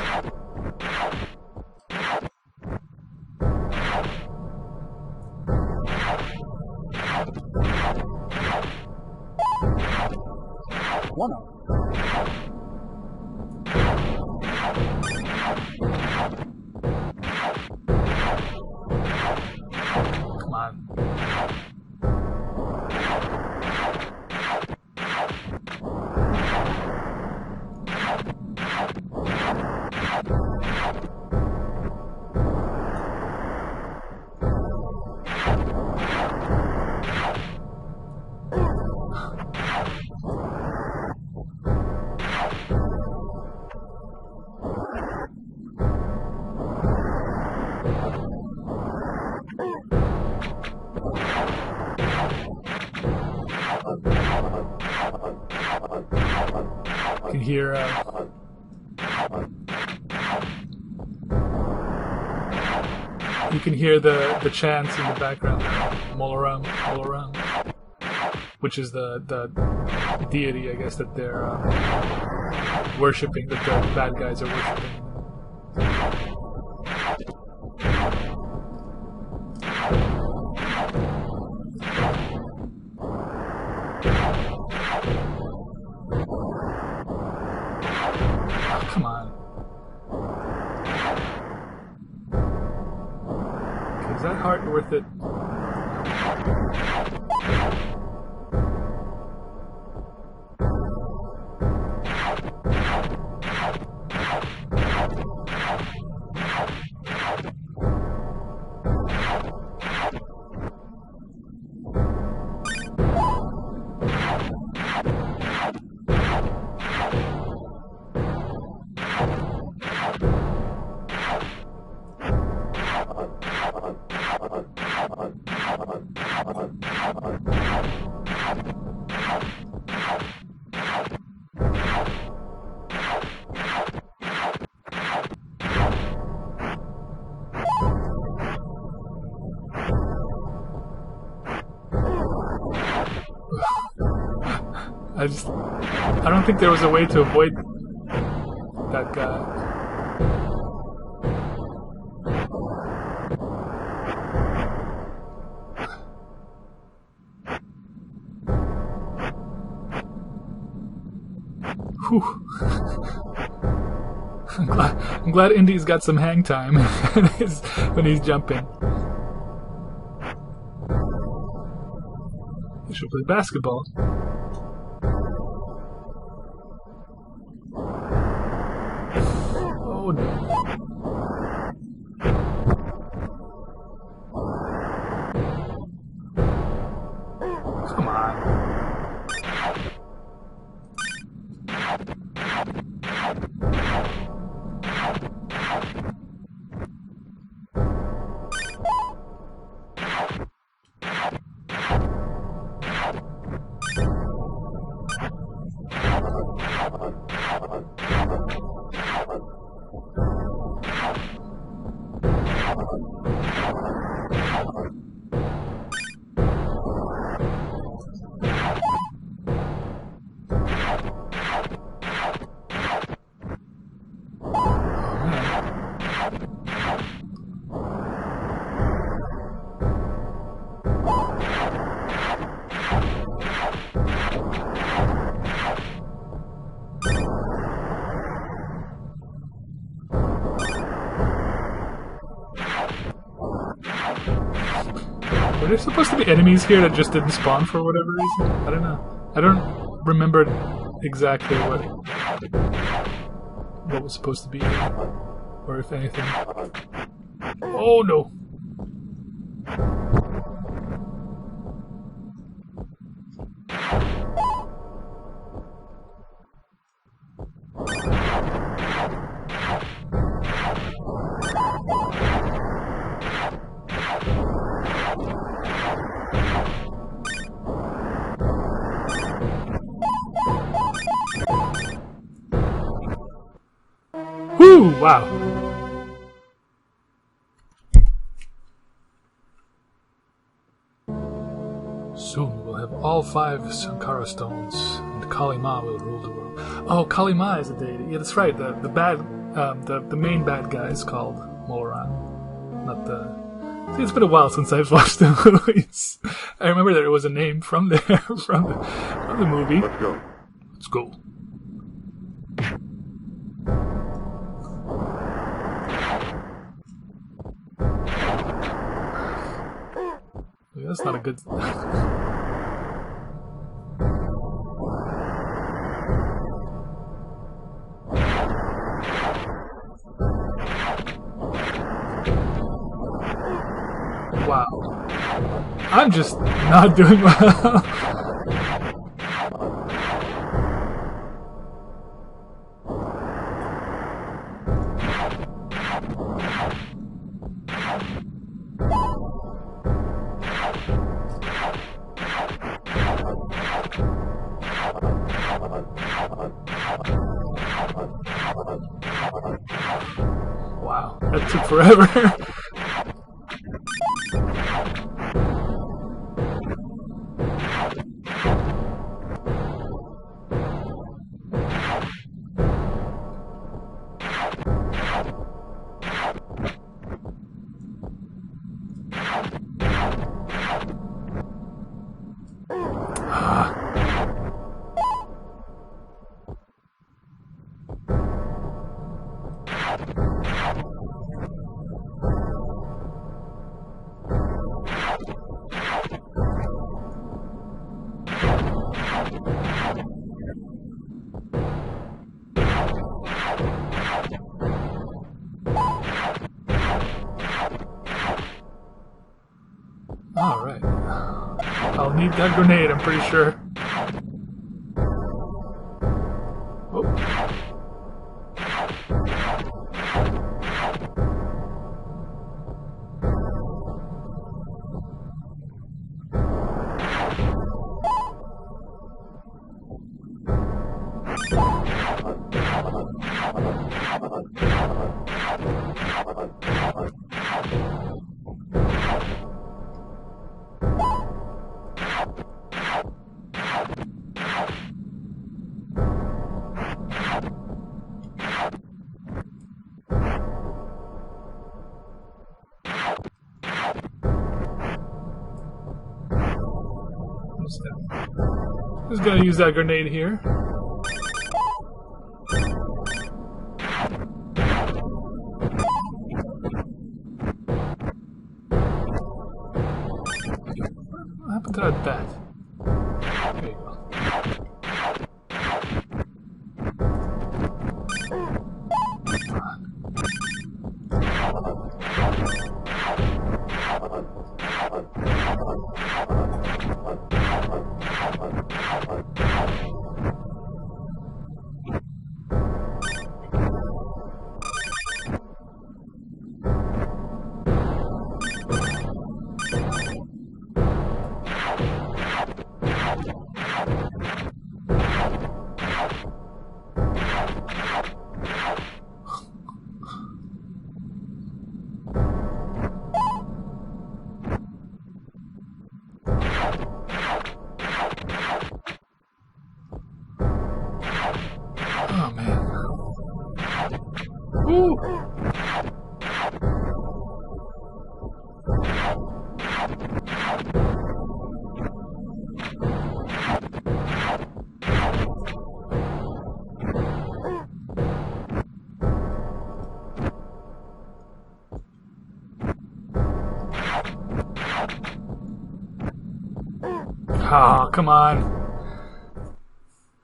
Speaker 1: Come on. You can hear the chants in the background. Molaram, Molaram, which is the deity, I guess, that they're worshipping, that the bad guys are worshipping. Come on. Okay, is that heart worth it? I don't think there was a way to avoid that guy. Whew. I'm glad Indy's got some hang time when he's jumping. He should play basketball. Oh no. Come on. Were there supposed to be enemies here that just didn't spawn for whatever reason? I don't know. I don't remember exactly what was supposed to be, or if anything. Oh no! Woo! Wow. Soon we'll have all 5 Sankara stones, and Kali Ma will rule the world. Oh, Kali Ma is a deity. Yeah, that's right. The main bad guy is called Molaran, not the. See, it's been a while since I've watched the movies. I remember there was a name from there from the movie.
Speaker 2: Let's go.
Speaker 1: Let's go. Yeah, that's not a good... Wow. I'm just not doing well. Wow, that took forever. Alright. I'll need that grenade, I'm pretty sure. Oh. Just gonna use that grenade here. What happened to that bat? There you go. Oh man. Woo! Oh, come on.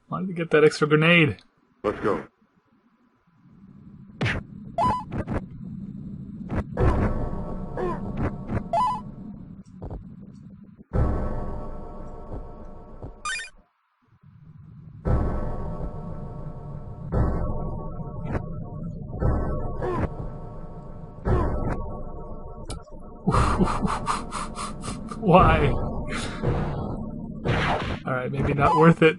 Speaker 1: Wanted to get that extra grenade.
Speaker 2: Let's go.
Speaker 1: Why? Alright, maybe not worth it.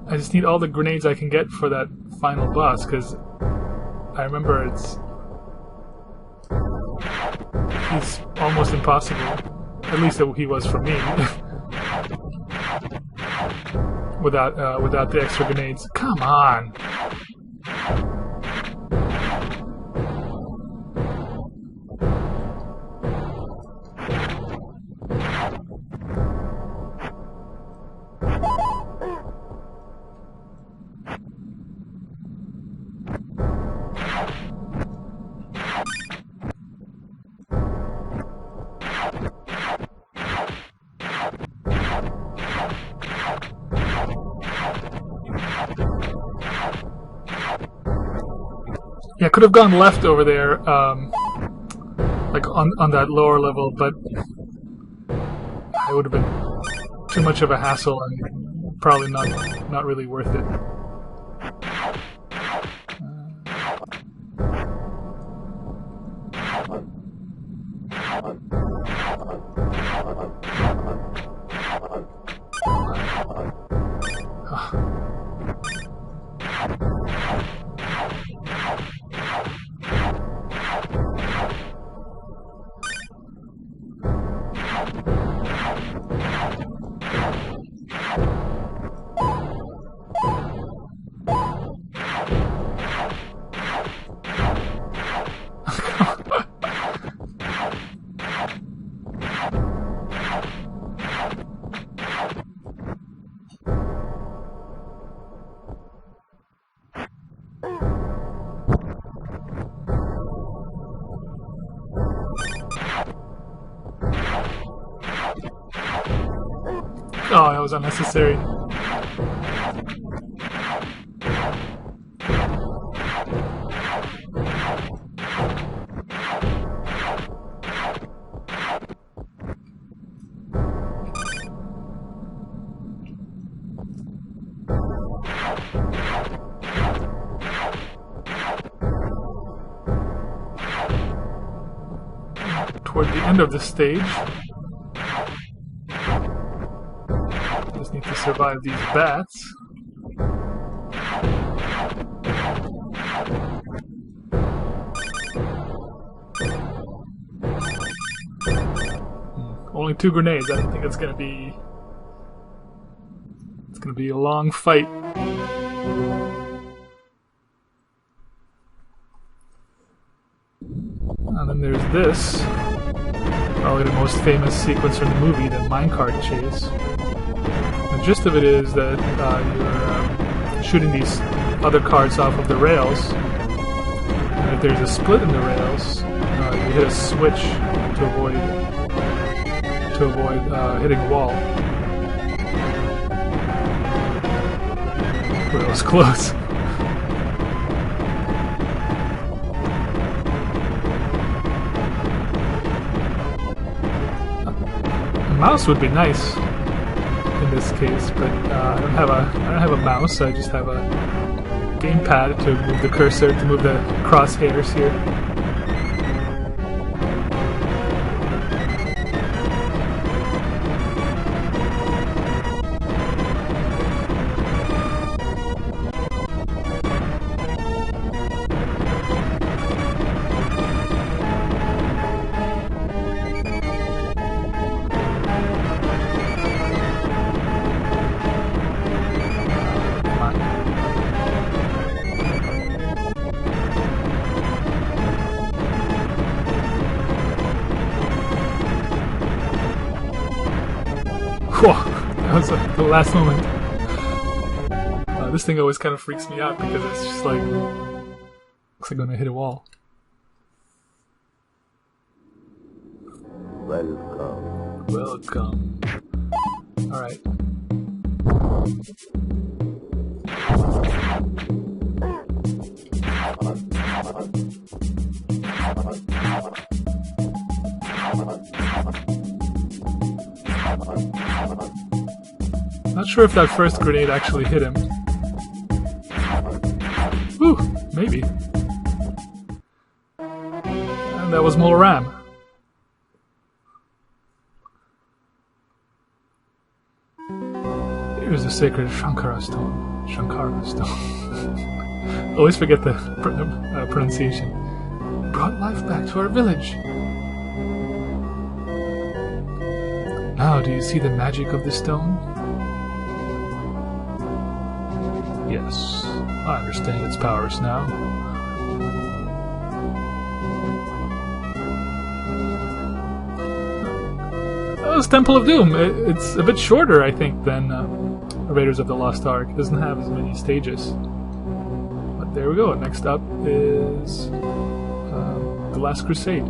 Speaker 1: I just need all the grenades I can get for that final boss, because I remember he's almost impossible. At least he was for me. without the extra grenades. Come on! Yeah, I could have gone left over there, like on that lower level, but it would have been too much of a hassle and probably not really worth it. Oh, that was unnecessary. Toward the end of the stage, just need to survive these bats. Only 2 grenades. I don't think it's gonna be. It's gonna be a long fight. And then there's this. Probably the most famous sequence from the movie, the minecart chase. The gist of it is that you're shooting these other carts off of the rails, and if there's a split in the rails, you hit a switch to avoid hitting a wall. But it was close. Mouse would be nice in this case, but I don't have a mouse. I just have a gamepad to move the cursor, to move the crosshairs here. Whoa, that was the last moment. This thing always kind of freaks me out because it's just like, looks like I'm gonna hit a wall.
Speaker 2: Welcome.
Speaker 1: Welcome. Alright. Not sure if that first grenade actually hit him. Whew, maybe. And that was more RAM. Here's the sacred Shankara stone. Shankara stone. Always forget the pronunciation. Brought life back to our village. Now, do you see the magic of the stone? Yes, I understand its powers now. That was Temple of Doom. It's a bit shorter, I think, than Raiders of the Lost Ark. It doesn't have as many stages. But there we go. Next up is the Last Crusade.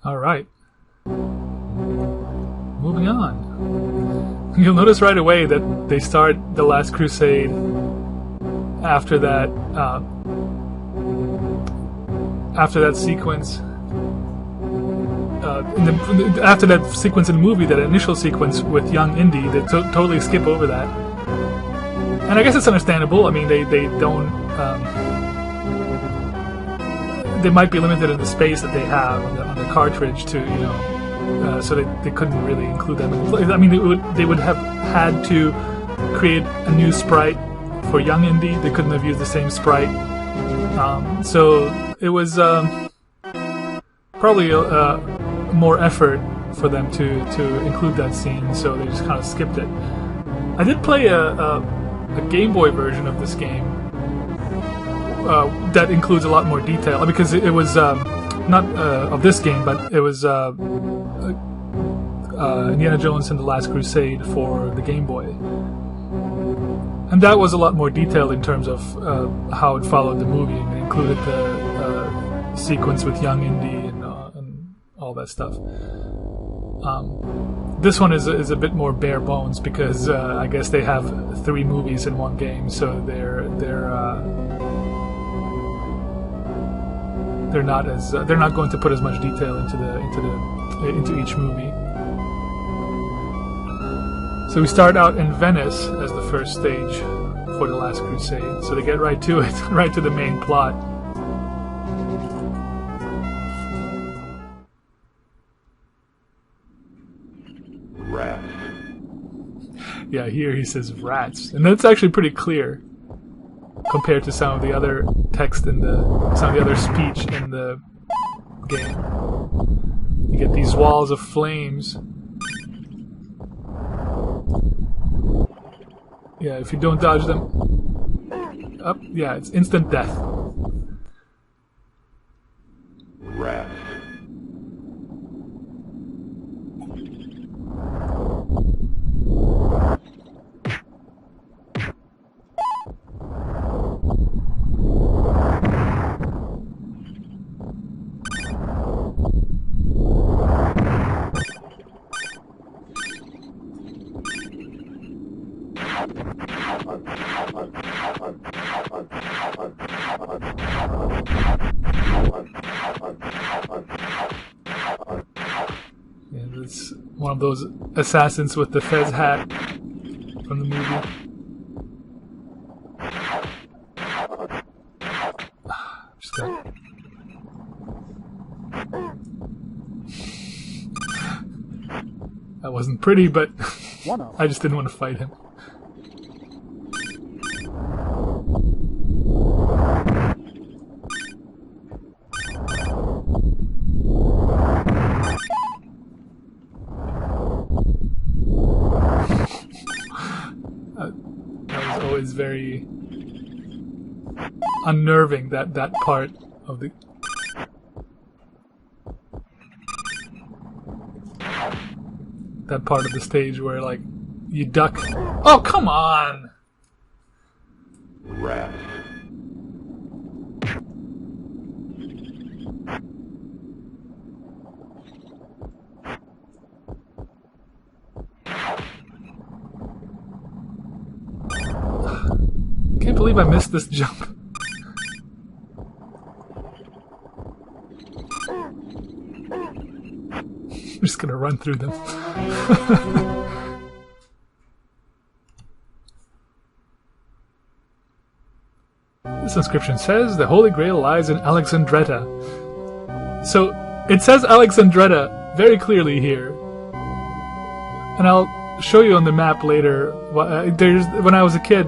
Speaker 1: All right. Moving on. You'll notice right away that they start the Last Crusade after that sequence. After that sequence in the movie, that initial sequence with young Indy, they totally skip over that. And I guess it's understandable. I mean, they don't. They might be limited in the space that they have on the cartridge to, so they couldn't really include them. I mean, they would have had to create a new sprite for young Indy. They couldn't have used the same sprite. So it was probably more effort for them to include that scene, so they just kind of skipped it. I did play a Game Boy version of this game that includes a lot more detail, because it was not of this game, but it was Indiana Jones and the Last Crusade for the Game Boy. And that was a lot more detailed in terms of how it followed the movie. It included the sequence with young Indy and all that stuff. This one is a bit more bare bones, because I guess they have 3 movies in one game, so they're not going to put as much detail into each movie. So we start out in Venice as the first stage for the Last Crusade. So they get right to it, right to the main plot.
Speaker 2: Rats.
Speaker 1: Yeah, here he says rats, and that's actually pretty clear compared to some of the other text some of the other speech in the game. You get these walls of flames. Yeah, if you don't dodge them up, yeah, it's instant death.
Speaker 2: Rats.
Speaker 1: Yeah, it's one of those assassins with the fez hat from the movie. That wasn't pretty, but I just didn't want to fight him. That was always very unnerving, that part of the... that part of the stage where, like, you duck... Oh, come on!
Speaker 2: Rats.
Speaker 1: Can't believe I missed this jump. I'm just gonna run through them. This inscription says the Holy Grail lies in Alexandretta. So it says Alexandretta very clearly here, and I'll show you on the map later. When I was a kid,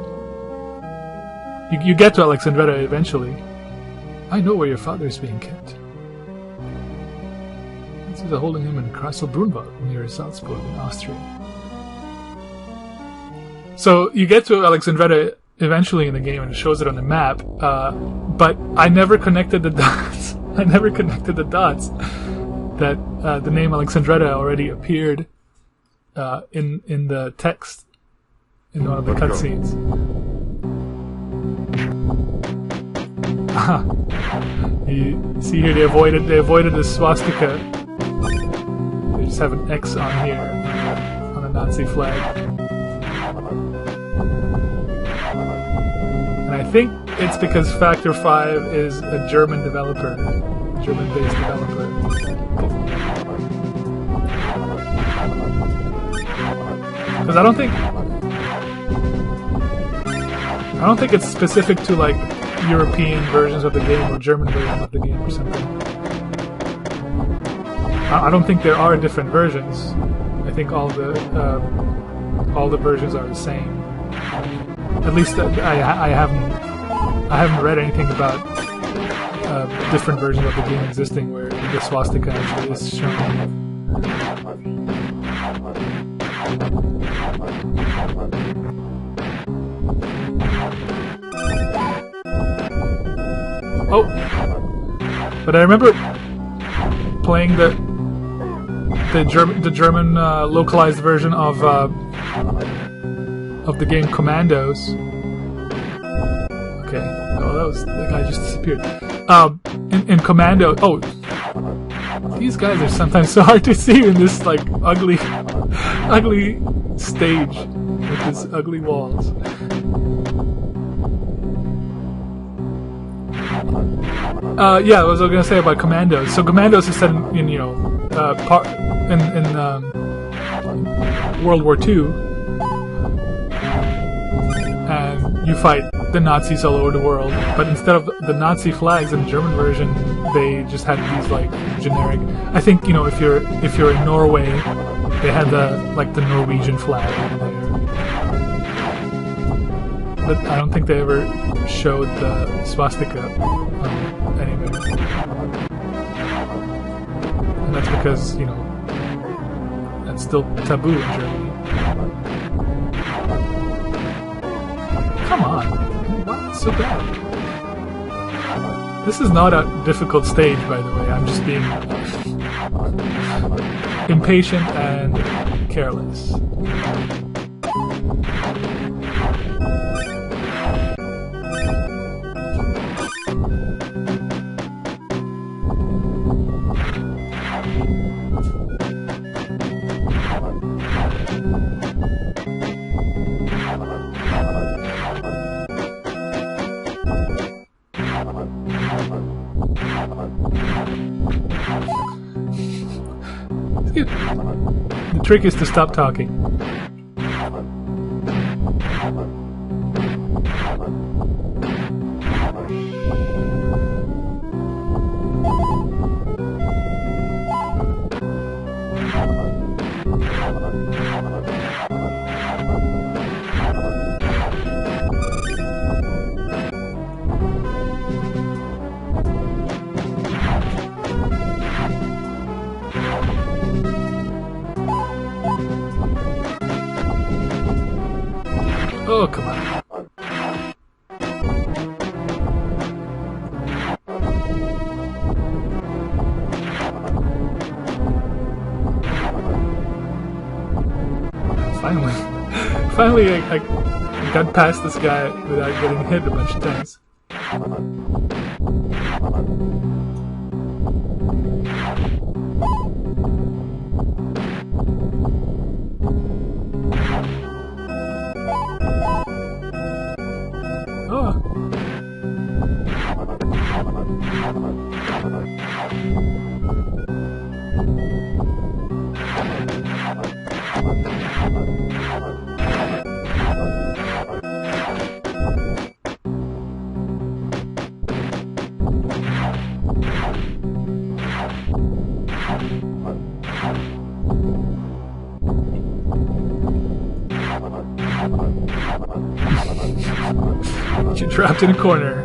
Speaker 1: you get to Alexandretta eventually. I know where your father is being kept. They're holding him in Castle Brunwald near Salzburg in Austria. So you get to Alexandretta eventually in the game, and it shows it on the map. But I never connected the dots. I never connected the dots that the name Alexandretta already appeared in the text in one of the cutscenes. You see here they avoided the swastika. They just have an X on here on the Nazi flag. think it's because Factor 5 is a German developer, German-based developer. Because I don't think it's specific to like European versions of the game or German versions of the game or something. I don't think there are different versions. I think all the versions are the same. At least I haven't read anything about different versions of the game existing where the swastika actually is shown. Oh, but I remember playing the German localized version of the game Commandos. Okay, oh, the guy just disappeared. In Commando, oh, these guys are sometimes so hard to see in this like ugly stage with its ugly walls. Yeah, what was I going to say about Commandos? So Commandos is set in World War II, and you fight the Nazis all over the world. But instead of the Nazi flags in the German version, they just had these like generic. I think if you're in Norway, they had the Norwegian flag there. But I don't think they ever showed the swastika anywhere. And that's because, that's still taboo in Germany. Come on. Why is it so bad? This is not a difficult stage, by the way. I'm just being impatient and careless. The trick is to stop talking. Oh, come on. Finally, I got past this guy without getting hit a bunch of times. You're trapped in a corner.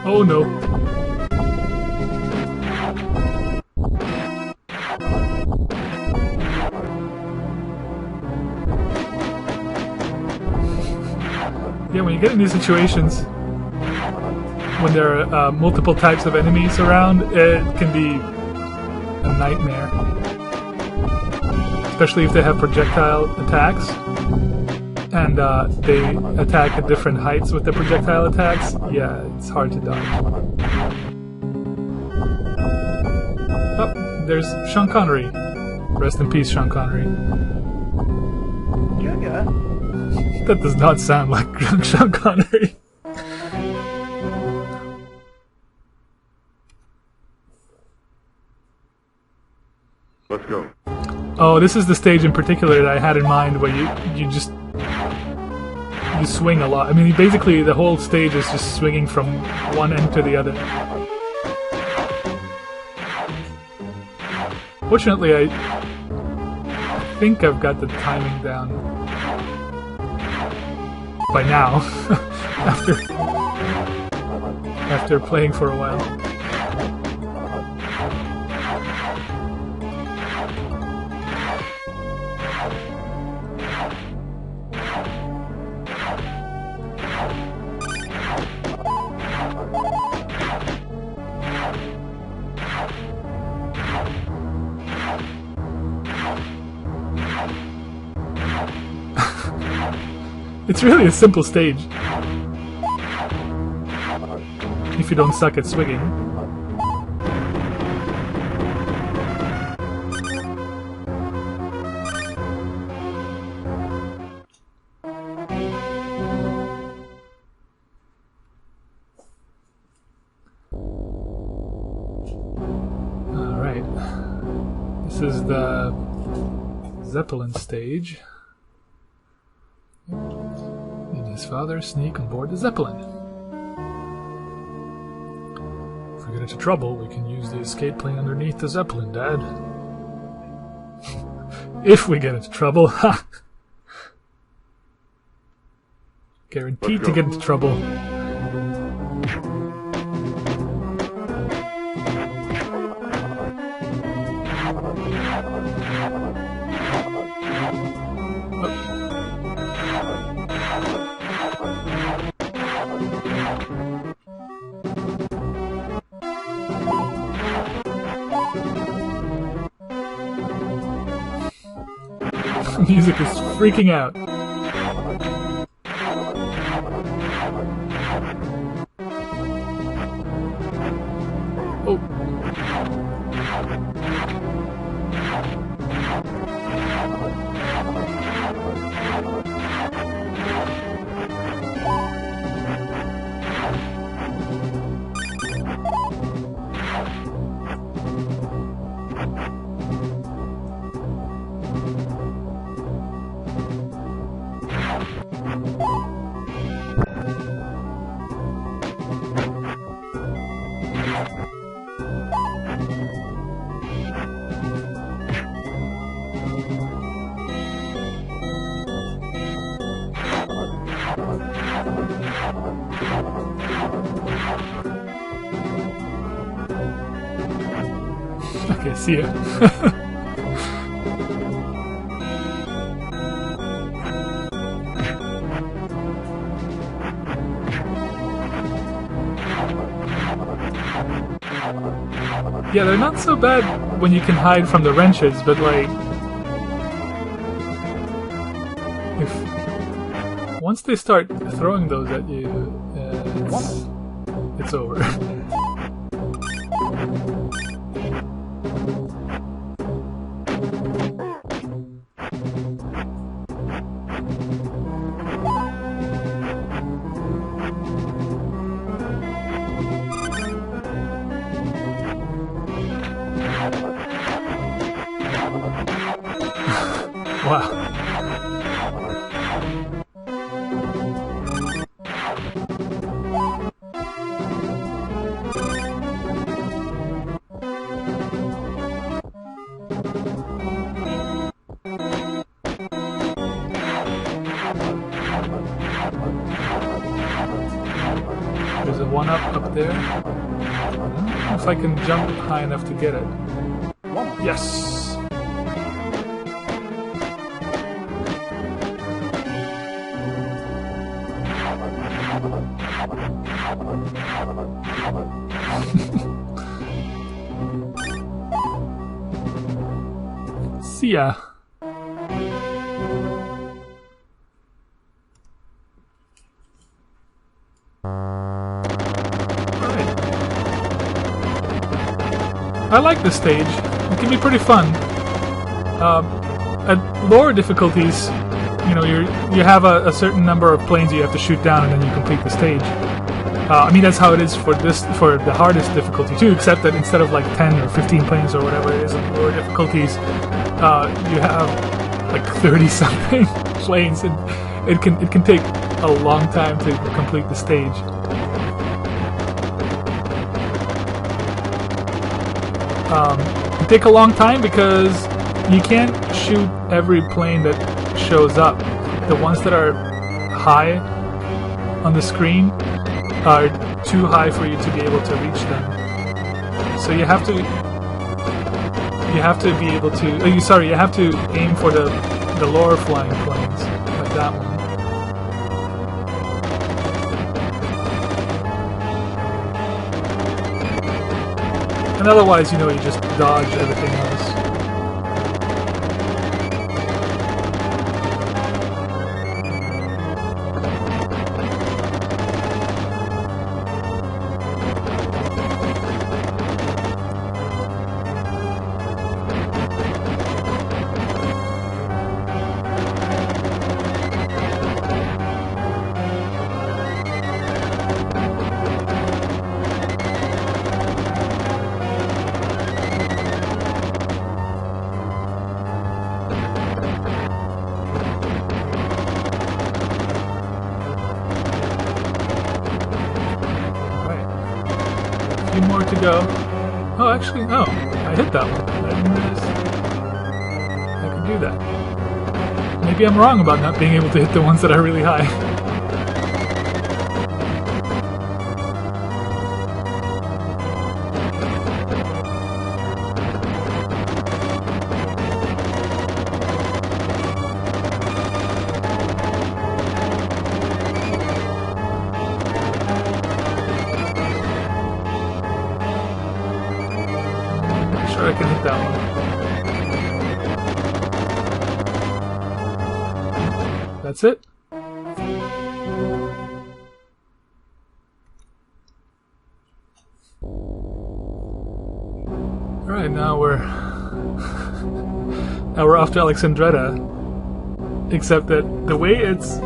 Speaker 1: Oh no. Yeah, when you get in these situations, when there are multiple types of enemies around, it can be a nightmare. especially if they have projectile attacks, and they attack at different heights with the projectile attacks. Yeah, it's hard to dodge. Oh, there's Sean Connery. Rest in peace, Sean Connery.
Speaker 3: Sugar?
Speaker 1: That does not sound like Sean Connery.
Speaker 2: Let's go.
Speaker 1: Oh, this is the stage in particular that I had in mind where you swing a lot. I mean, basically the whole stage is just swinging from one end to the other. Fortunately, I think I've got the timing down by now, after playing for a while. It's really a simple stage, if you don't suck at swinging. Alright, this is the Zeppelin stage. His father sneak on board the Zeppelin. If we get into trouble, we can use the escape plane underneath the Zeppelin, Dad. If we get into trouble, ha! Guaranteed to get into trouble. Music is freaking out. Oh. Okay, see ya. Yeah, they're not so bad when you can hide from the wrenches, but like, if once they start throwing those at you, it's over. Wow. There's a one-up up there. I don't know if I can jump high enough to get it. Yes! See ya. I like this stage. It can be pretty fun. At lower difficulties, you know, you have a certain number of planes you have to shoot down, and then you complete the stage. I mean, that's how it is for the hardest difficulty too, except that instead of like 10 or 15 planes or whatever it is in lower difficulties, you have like 30 something planes, and it can take a long time to complete the stage. It take a long time because you can't shoot every plane that shows up. The ones that are high on the screen are too high for you to be able to reach them. So you have to be able to. You have to aim for the lower flying planes, like that one. And otherwise, you know, you just dodge everything else. More to go. Oh, actually, no. I hit that one. I didn't realize I could do that. Maybe I'm wrong about not being able to hit the ones that are really high. I can hit that one. That's it. Alright, now we're off to Alexandretta. Except that the way it's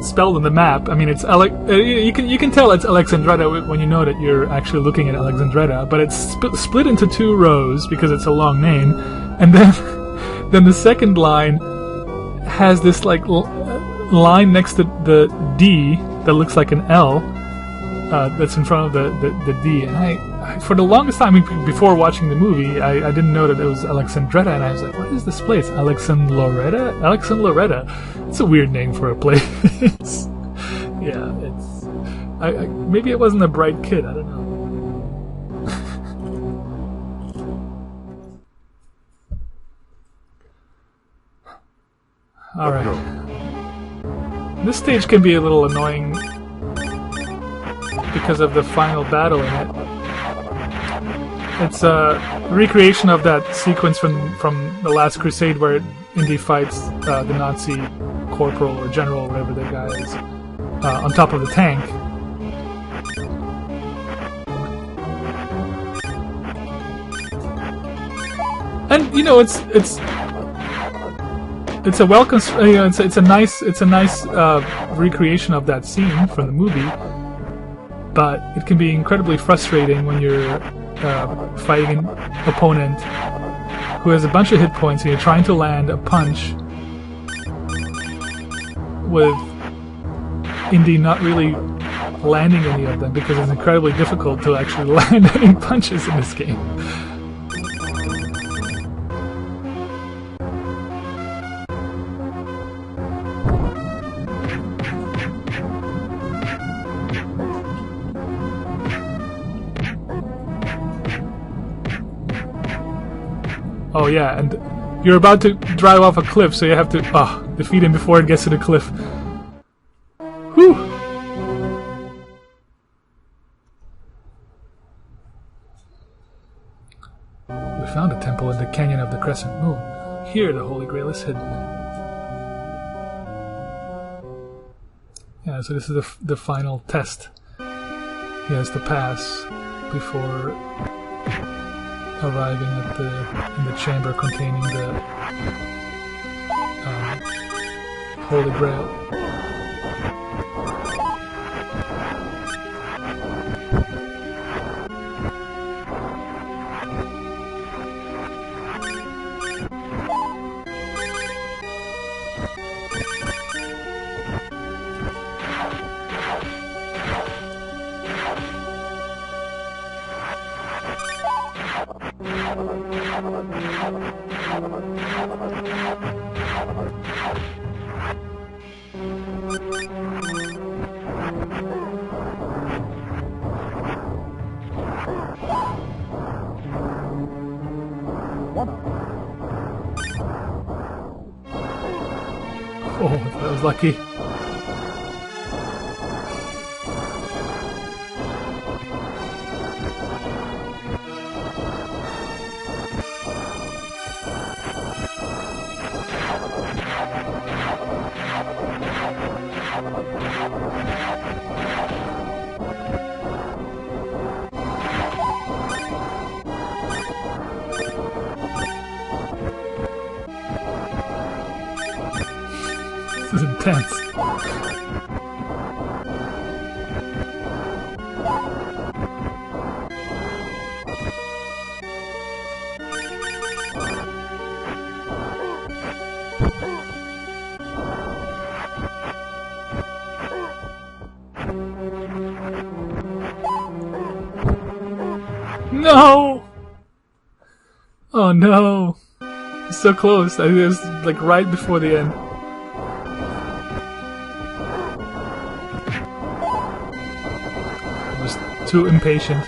Speaker 1: spelled on the map, I mean, it's you can tell it's Alexandretta when you know that you're actually looking at Alexandretta, but it's split into two rows because it's a long name, and then the second line has this like line next to the D that looks like an L that's in front of the D, and I for the longest time before watching the movie, I didn't know that it was Alexandretta, and I was like, what is this place? Alexandretta? Alexandretta? It's a weird name for a place. Yeah, it's... maybe it wasn't a bright kid, I don't know. Alright. This stage can be a little annoying because of the final battle in it. It's a recreation of that sequence from the Last Crusade where Indy fights the Nazi corporal or general, whatever the guy is, on top of the tank. And you know, it's a welcome, you know, it's a nice recreation of that scene from the movie, but it can be incredibly frustrating when you're fighting an opponent who has a bunch of hit points and you're trying to land a punch with Indy not really landing any of them because it's incredibly difficult to actually land any punches in this game. Oh yeah, and you're about to drive off a cliff, so you have to defeat him before it gets to the cliff. Whew! We found a temple in the canyon of the Crescent Moon. Here the Holy Grail is hidden. Yeah, so this is the final test he has to pass before arriving at in the chamber containing the Holy Grail. Oh, that was lucky. This is intense. No! Oh no! It's so close. I think it was like right before the end. I was too impatient.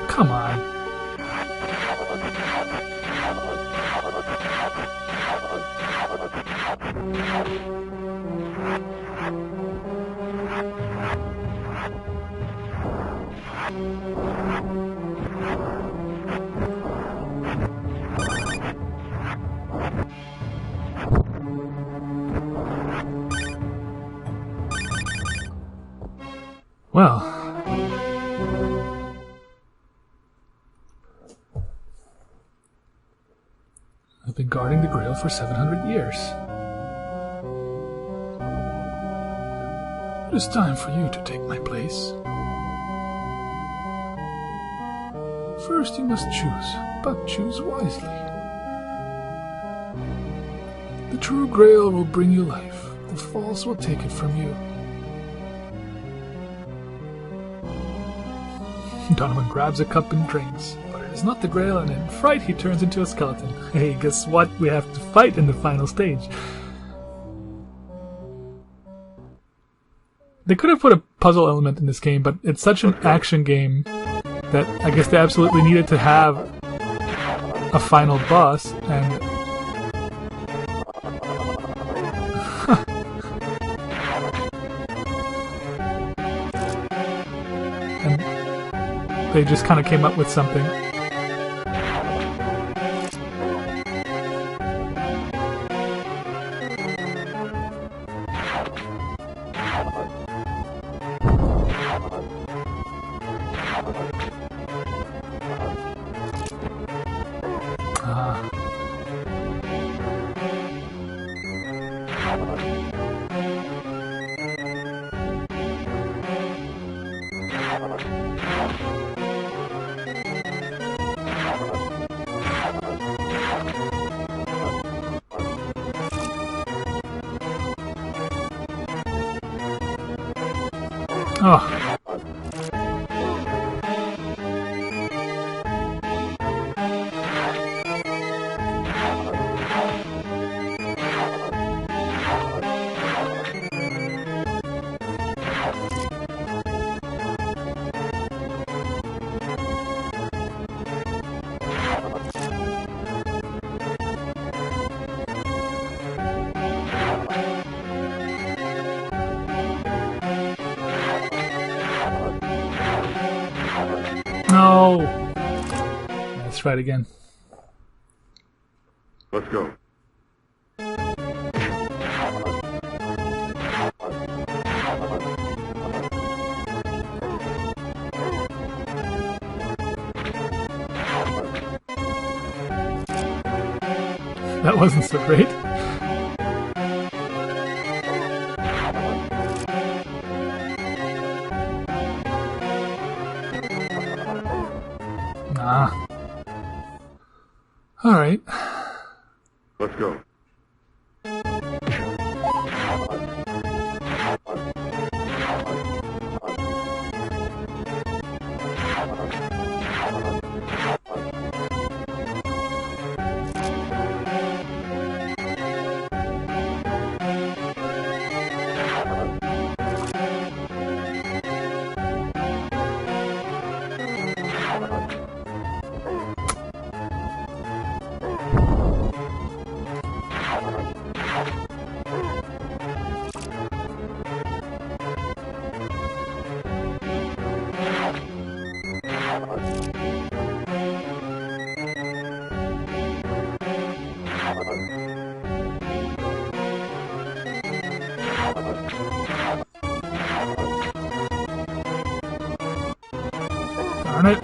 Speaker 1: Come on. Well, I've been guarding the Grail for 700 years. It is time for you to take my place. First you must choose, but choose wisely. The true Grail will bring you life, the false will take it from you. Donovan grabs a cup and drinks, but it is not the Grail, and in fright he turns into a skeleton. Hey, guess what? We have to fight in the final stage. They could have put a puzzle element in this game, but it's such an action game that I guess they absolutely needed to have a final boss, and they just kind of came up with something. Oh. No. fight again.
Speaker 2: Let's go.
Speaker 1: That wasn't so great. Nah. Alright.
Speaker 2: Let's go.
Speaker 1: Darn it.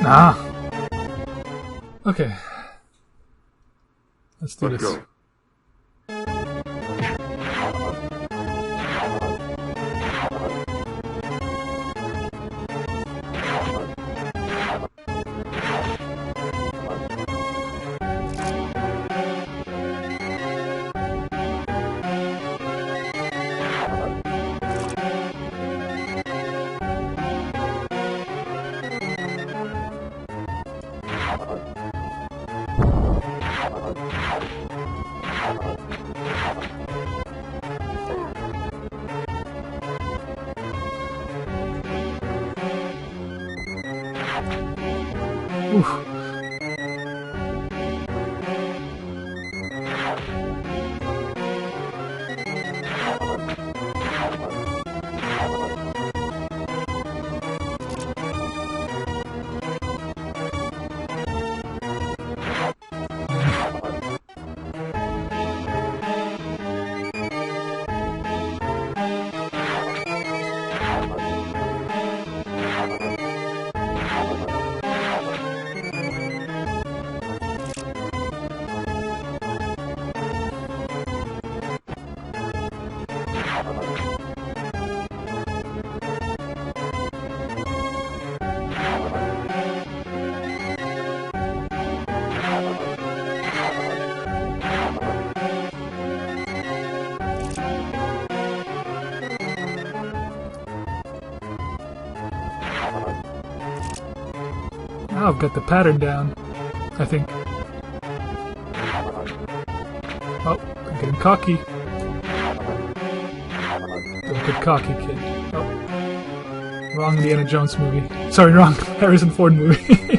Speaker 1: Nah. Okay. Let's do
Speaker 2: Let's
Speaker 1: this.
Speaker 2: go.
Speaker 1: Oof. Now I've got the pattern down, I think. Oh, I'm getting cocky. Don't get cocky, kid. Oh. Wrong Indiana Jones movie. Sorry, wrong Harrison Ford movie.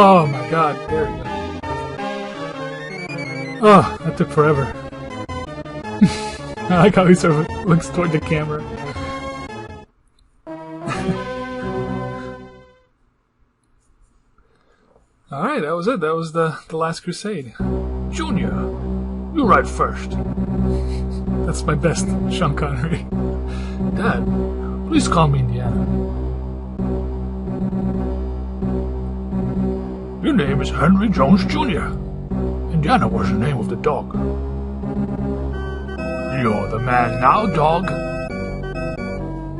Speaker 1: Oh my god, there we go. Oh, that took forever. I like how he sort of looks toward the camera. Alright, that was it. That was the Last Crusade. Junior, you ride first. That's my best Sean Connery. Dad, please call me Indiana. Your name is Henry Jones Jr. Indiana was the name of the dog. You're the man now, dog.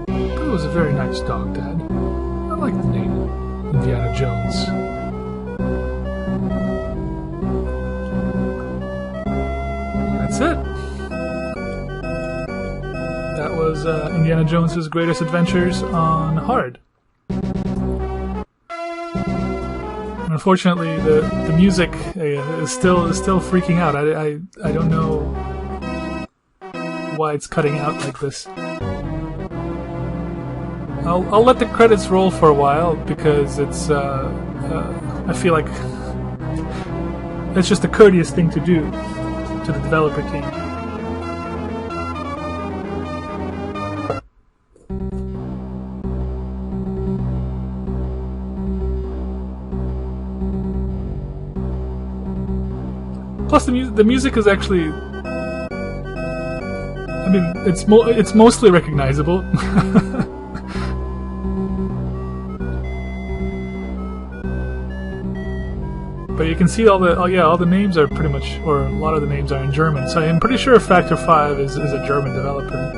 Speaker 1: It was a very nice dog, Dad. I like the name Indiana Jones. that's it. That was Indiana Jones's Greatest Adventures on hard. Unfortunately, the music is still freaking out. I don't know why it's cutting out like this. I'll let the credits roll for a while because it's I feel like it's just a courteous thing to do to the developer team. Plus, the music is actually, I mean, it's mostly recognizable. But you can see all the names are pretty much, or a lot of the names are in German. So I'm pretty sure Factor 5 is a German developer.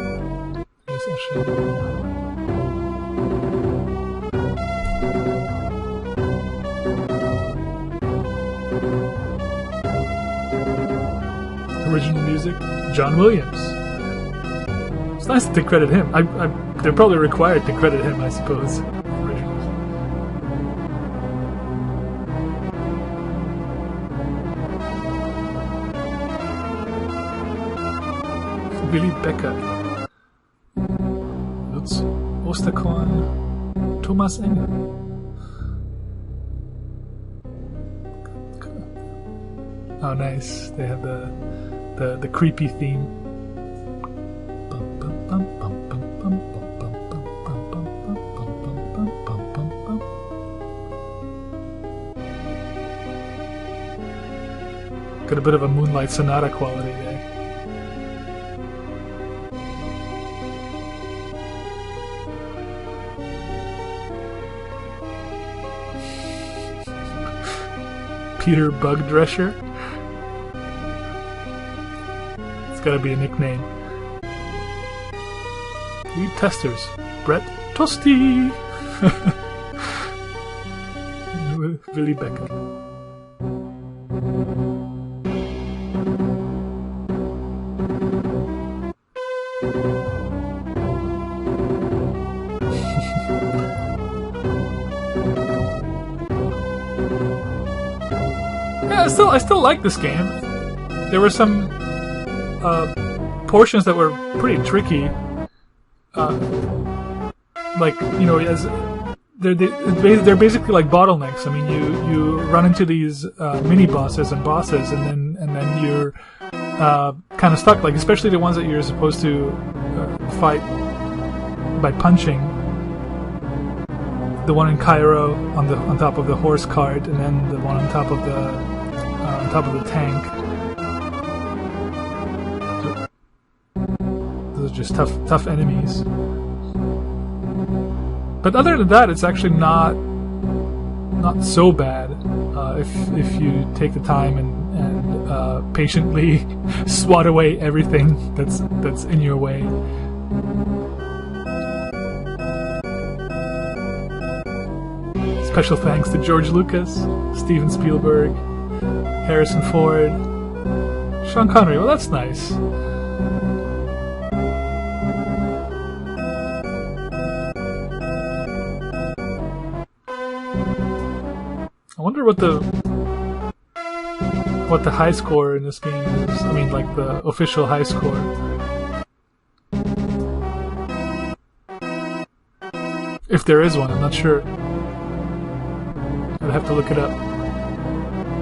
Speaker 1: Original music, John Williams. It's nice to credit him. They're probably required to credit him, I suppose. Willy Becker, Lutz Osterkorn, Thomas Engel. Oh, nice! They have the creepy theme. Got a bit of a Moonlight Sonata quality there. Peter Bugdrescher. It's gotta be a nickname. Lead testers, Brett Tosti. Willy Becker. I still like this game. There were some portions that were pretty tricky. Like, you know, as they're basically like bottlenecks. I mean, you run into these mini bosses and bosses, and then you're kind of stuck. Like, especially the ones that you're supposed to fight by punching. The one in Cairo on top of the horse cart, and then the one on top of the tank. Those are just tough enemies. But other than that, it's actually not so bad if you take the time and patiently swat away everything that's in your way. Special thanks to George Lucas, Steven Spielberg, Harrison Ford, Sean Connery. Well, that's nice. I wonder what the high score in this game is. I mean, like the official high score. If there is one, I'm not sure. I'd have to look it up.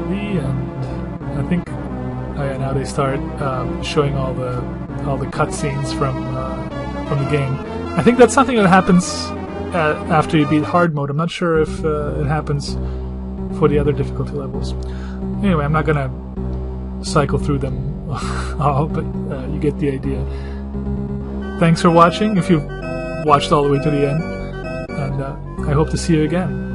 Speaker 1: The end. I think. Oh yeah, now they start showing all the cutscenes from the game. I think that's something that happens after you beat hard mode. I'm not sure if it happens for the other difficulty levels. Anyway, I'm not gonna cycle through them all, but you get the idea. Thanks for watching. If you've watched all the way to the end, and I hope to see you again.